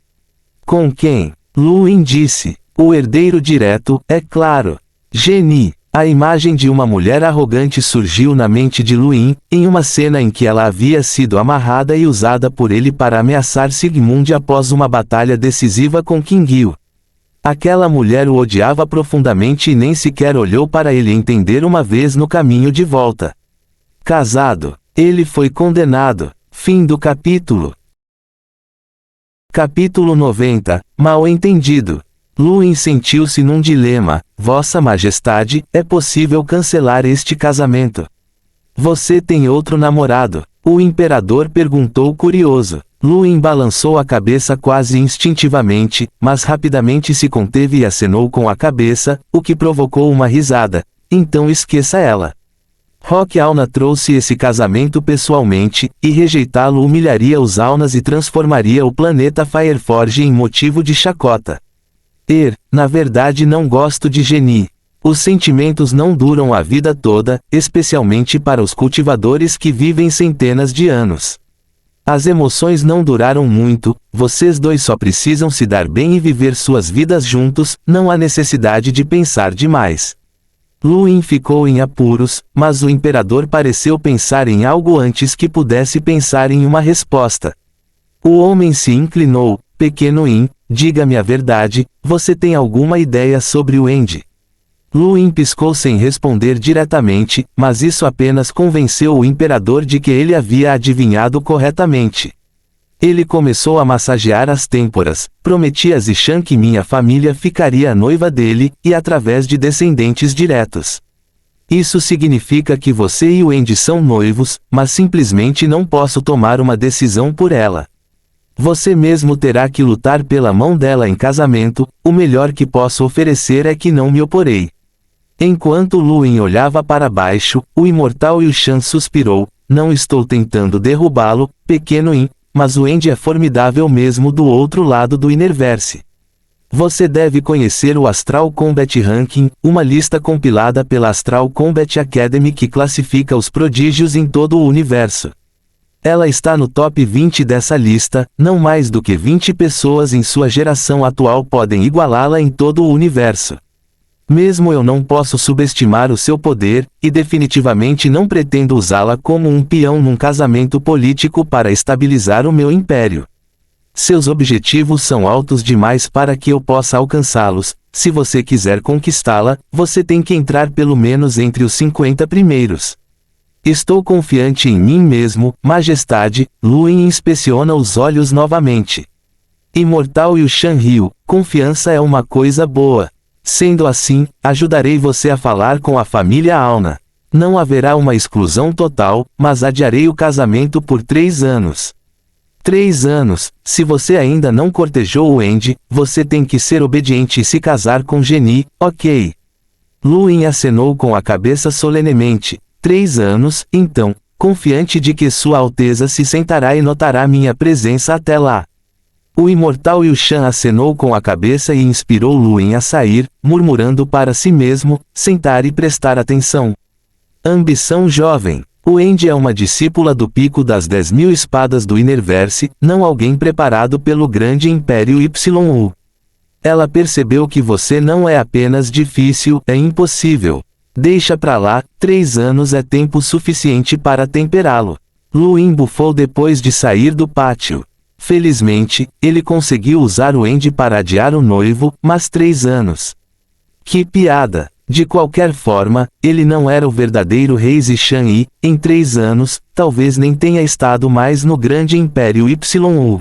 Com quem? Luin disse. O herdeiro direto, é claro. Genie. A imagem de uma mulher arrogante surgiu na mente de Luin, em uma cena em que ela havia sido amarrada e usada por ele para ameaçar Sigmund após uma batalha decisiva com Qingyu. Aquela mulher o odiava profundamente e nem sequer olhou para ele entender uma vez no caminho de volta. Casado. Ele foi condenado. Fim do capítulo. Capítulo 90. Mal entendido. Luin sentiu-se num dilema. Vossa Majestade, é possível cancelar este casamento. Você tem outro namorado? O imperador perguntou curioso. Luin balançou a cabeça quase instintivamente, mas rapidamente se conteve e acenou com a cabeça, o que provocou uma risada. Então esqueça ela. Rock Auna trouxe esse casamento pessoalmente, e rejeitá-lo humilharia os Aunas e transformaria o planeta Fireforge em motivo de chacota. Na verdade não gosto de Genie. Os sentimentos não duram a vida toda, especialmente para os cultivadores que vivem centenas de anos. As emoções não duraram muito, vocês dois só precisam se dar bem e viver suas vidas juntos, não há necessidade de pensar demais. Luin ficou em apuros, mas o imperador pareceu pensar em algo antes que pudesse pensar em uma resposta. O homem se inclinou. Pequeno In, diga-me a verdade, você tem alguma ideia sobre o End? Luin piscou sem responder diretamente, mas isso apenas convenceu o imperador de que ele havia adivinhado corretamente. Ele começou a massagear as têmporas. Prometi a Zishan que minha família ficaria a noiva dele, e através de descendentes diretos. Isso significa que você e o End são noivos, mas simplesmente não posso tomar uma decisão por ela. Você mesmo terá que lutar pela mão dela em casamento, o melhor que posso oferecer é que não me oporei. Enquanto Luin olhava para baixo, o imortal Yushan suspirou. Não estou tentando derrubá-lo, pequeno In, mas o End é formidável mesmo do outro lado do Universe. Você deve conhecer o Astral Combat Ranking, uma lista compilada pela Astral Combat Academy que classifica os prodígios em todo o universo. Ela está no top 20 dessa lista, não mais do que 20 pessoas em sua geração atual podem igualá-la em todo o universo. Mesmo eu não posso subestimar o seu poder, e definitivamente não pretendo usá-la como um peão num casamento político para estabilizar o meu império. Seus objetivos são altos demais para que eu possa alcançá-los. Se você quiser conquistá-la, você tem que entrar pelo menos entre os 50 primeiros. Estou confiante em mim mesmo, Majestade. Luin inspeciona os olhos novamente. Imortal Yushan riu. Confiança é uma coisa boa. Sendo assim, ajudarei você a falar com a família Auna. Não haverá uma exclusão total, mas adiarei o casamento por 3 anos. 3 anos, se você ainda não cortejou o End, você tem que ser obediente e se casar com Genie, ok? Luin acenou com a cabeça solenemente. 3 anos, então, confiante de que Sua Alteza se sentará e notará minha presença até lá. O imortal Yushan acenou com a cabeça e inspirou Luin a sair, murmurando para si mesmo, sentar e prestar atenção. Ambição jovem. O End é uma discípula do pico das 10.000 espadas do Universe, não alguém preparado pelo grande Império YU. Ela percebeu que você não é apenas difícil, é impossível. Deixa pra lá, 3 anos é tempo suficiente para temperá-lo. Luin bufou depois de sair do pátio. Felizmente, ele conseguiu usar o End para adiar o noivo, mas 3 anos. Que piada! De qualquer forma, ele não era o verdadeiro rei Zishan e, em 3 anos, talvez nem tenha estado mais no grande Império YU.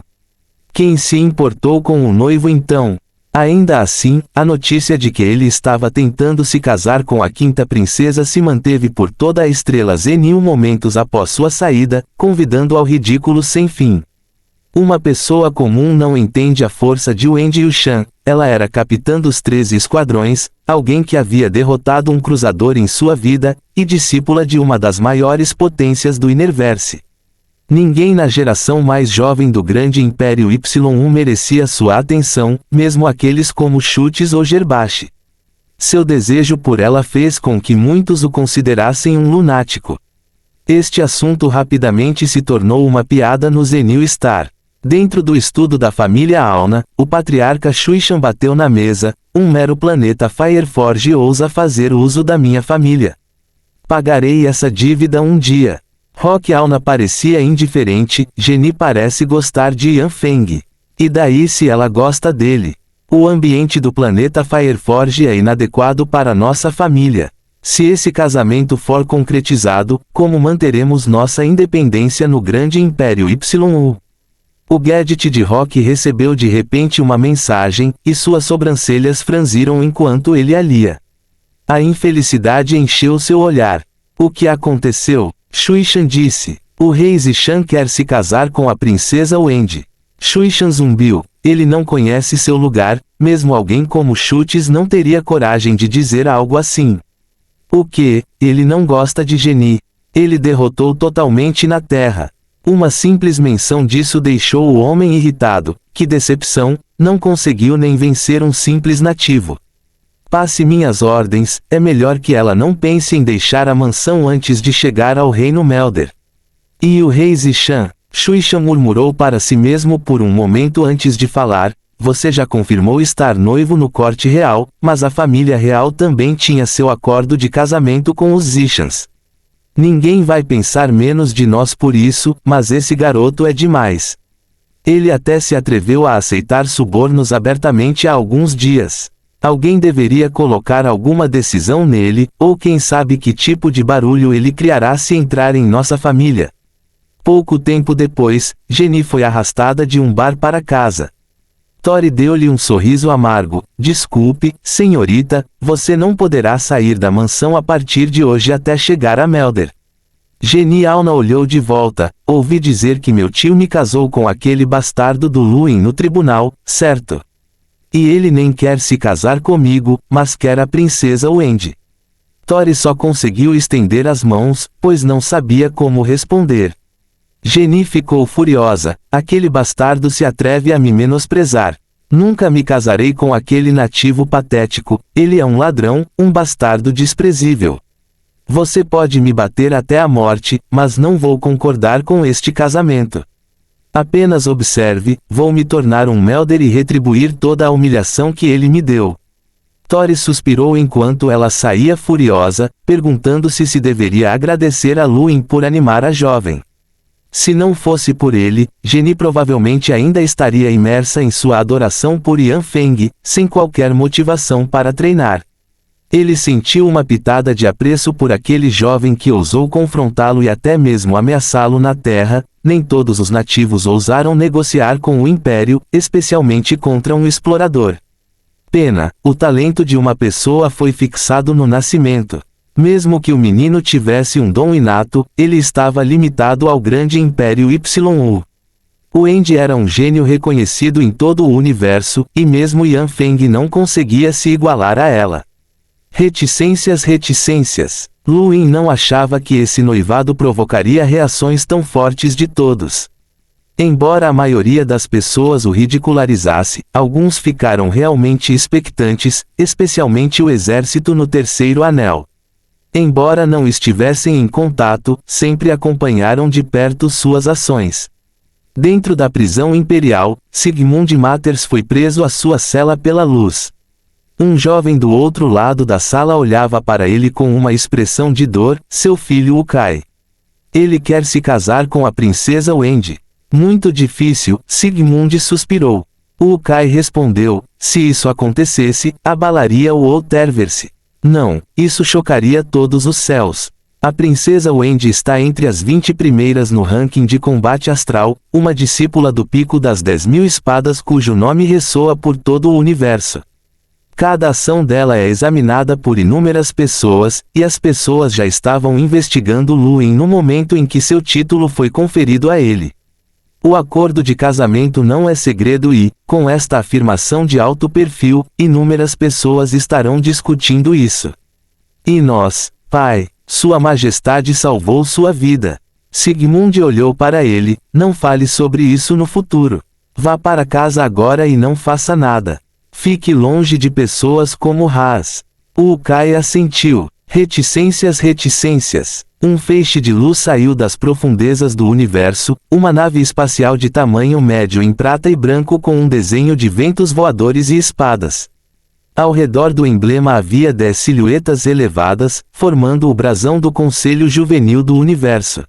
Quem se importou com o noivo então? Ainda assim, a notícia de que ele estava tentando se casar com a quinta princesa se manteve por toda a estrela Zenil momentos após sua saída, convidando ao ridículo sem fim. Uma pessoa comum não entende a força de Wendy Yushan. Ela era capitã dos 13 esquadrões, alguém que havia derrotado um cruzador em sua vida, e discípula de uma das maiores potências do Universe. Ninguém na geração mais jovem do grande Império Y1 merecia sua atenção, mesmo aqueles como Chutes ou Gerbashi. Seu desejo por ela fez com que muitos o considerassem um lunático. Este assunto rapidamente se tornou uma piada no Zenil Star. Dentro do estudo da família Auna, o patriarca Shuishan bateu na mesa: um mero planeta Fireforge ousa fazer uso da minha família. Pagarei essa dívida um dia. Rock Auna parecia indiferente. Geni parece gostar de Yanfeng. E daí se ela gosta dele? O ambiente do planeta Fireforge é inadequado para nossa família. Se esse casamento for concretizado, como manteremos nossa independência no grande Império YU? O gadget de Rock recebeu de repente uma mensagem, e suas sobrancelhas franziram enquanto ele a lia. A infelicidade encheu seu olhar. O que aconteceu? Shuishan disse. O rei Zishan quer se casar com a princesa Wendy. Shuishan zumbiu. Ele não conhece seu lugar, mesmo alguém como Chutes não teria coragem de dizer algo assim. O que? Ele não gosta de Geni. Ele derrotou totalmente na Terra. Uma simples menção disso deixou o homem irritado. Que decepção, não conseguiu nem vencer um simples nativo. Passe minhas ordens, é melhor que ela não pense em deixar a mansão antes de chegar ao reino Melder. E o rei Zishan? Shuishan murmurou para si mesmo por um momento antes de falar: você já confirmou estar noivo no corte real, mas a família real também tinha seu acordo de casamento com os Zishans. Ninguém vai pensar menos de nós por isso, mas esse garoto é demais. Ele até se atreveu a aceitar subornos abertamente há alguns dias. Alguém deveria colocar alguma decisão nele, ou quem sabe que tipo de barulho ele criará se entrar em nossa família. Pouco tempo depois, Geni foi arrastada de um bar para casa. Tori deu-lhe um sorriso amargo. Desculpe, senhorita, você não poderá sair da mansão a partir de hoje até chegar a Melder. Geni Auna olhou de volta. Ouvi dizer que meu tio me casou com aquele bastardo do Luin no tribunal, certo? E ele nem quer se casar comigo, mas quer a princesa Wendy. Tori só conseguiu estender as mãos, pois não sabia como responder. Geni ficou furiosa. Aquele bastardo se atreve a me menosprezar. Nunca me casarei com aquele nativo patético. Ele é um ladrão, um bastardo desprezível. Você pode me bater até a morte, mas não vou concordar com este casamento. Apenas observe, vou me tornar um Melder e retribuir toda a humilhação que ele me deu. Tori suspirou enquanto ela saía furiosa, perguntando-se se deveria agradecer a Luin por animar a jovem. Se não fosse por ele, Geni provavelmente ainda estaria imersa em sua adoração por Yanfeng, sem qualquer motivação para treinar. Ele sentiu uma pitada de apreço por aquele jovem que ousou confrontá-lo e até mesmo ameaçá-lo na terra. Nem todos os nativos ousaram negociar com o Império, especialmente contra um explorador. Pena, o talento de uma pessoa foi fixado no nascimento. Mesmo que o menino tivesse um dom inato, ele estava limitado ao grande Império YU. Wendy era um gênio reconhecido em todo o universo, e mesmo Yanfeng não conseguia se igualar a ela. Reticências. Luin não achava que esse noivado provocaria reações tão fortes de todos. Embora a maioria das pessoas o ridicularizasse, alguns ficaram realmente expectantes, especialmente o exército no Terceiro Anel. Embora não estivessem em contato, sempre acompanharam de perto suas ações. Dentro da prisão imperial, Sigmund Matters foi preso à sua cela pela luz. Um jovem do outro lado da sala olhava para ele com uma expressão de dor. Seu filho Ukai. Ele quer se casar com a princesa Wendy. Muito difícil, Sigmund suspirou. Ukai respondeu: se isso acontecesse, abalaria o Outverse. Não, isso chocaria todos os céus. A princesa Wendy está entre as 20 primeiras no ranking de combate astral, uma discípula do Pico das 10.000 Espadas cujo nome ressoa por todo o universo. Cada ação dela é examinada por inúmeras pessoas, e as pessoas já estavam investigando Luin no momento em que seu título foi conferido a ele. O acordo de casamento não é segredo e, com esta afirmação de alto perfil, inúmeras pessoas estarão discutindo isso. E nós, pai, Sua Majestade salvou sua vida. Sigmund olhou para ele, não fale sobre isso no futuro. Vá para casa agora e não faça nada. Fique longe de pessoas como Haas. O Ukai assentiu. Reticências. Um feixe de luz saiu das profundezas do universo, uma nave espacial de tamanho médio em prata e branco com um desenho de ventos voadores e espadas. Ao redor do emblema havia 10 silhuetas elevadas, formando o brasão do Conselho Juvenil do Universo.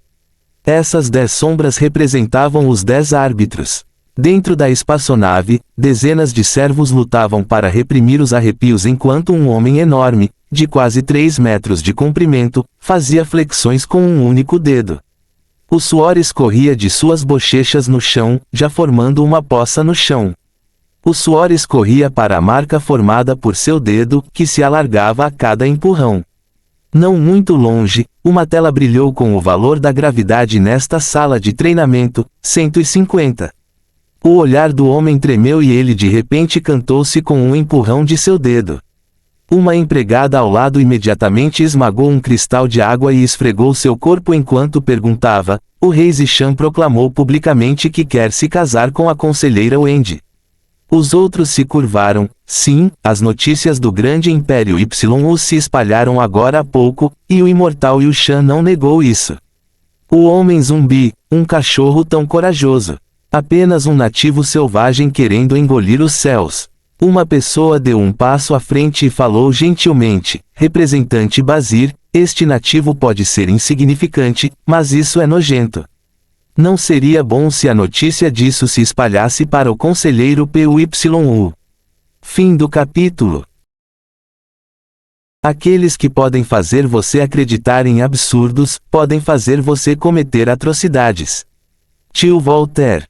Essas 10 sombras representavam os 10 árbitros. Dentro da espaçonave, dezenas de servos lutavam para reprimir os arrepios enquanto um homem enorme, de quase 3 metros de comprimento, fazia flexões com um único dedo. O suor escorria de suas bochechas no chão, já formando uma poça no chão. O suor escorria para a marca formada por seu dedo, que se alargava a cada empurrão. Não muito longe, uma tela brilhou com o valor da gravidade nesta sala de treinamento, 150. O olhar do homem tremeu e ele de repente cantou-se com um empurrão de seu dedo. Uma empregada ao lado imediatamente esmagou um cristal de água e esfregou seu corpo enquanto perguntava: o rei Zishan proclamou publicamente que quer se casar com a conselheira Wendy. Os outros se curvaram. Sim, as notícias do grande Império YU se espalharam agora há pouco, e o imortal Yushan não negou isso. O homem zumbi, um cachorro tão corajoso. Apenas um nativo selvagem querendo engolir os céus. Uma pessoa deu um passo à frente e falou gentilmente: representante Bazir, este nativo pode ser insignificante, mas isso é nojento. Não seria bom se a notícia disso se espalhasse para o conselheiro PYU. Fim do capítulo. Aqueles que podem fazer você acreditar em absurdos, podem fazer você cometer atrocidades. Tio Voltaire.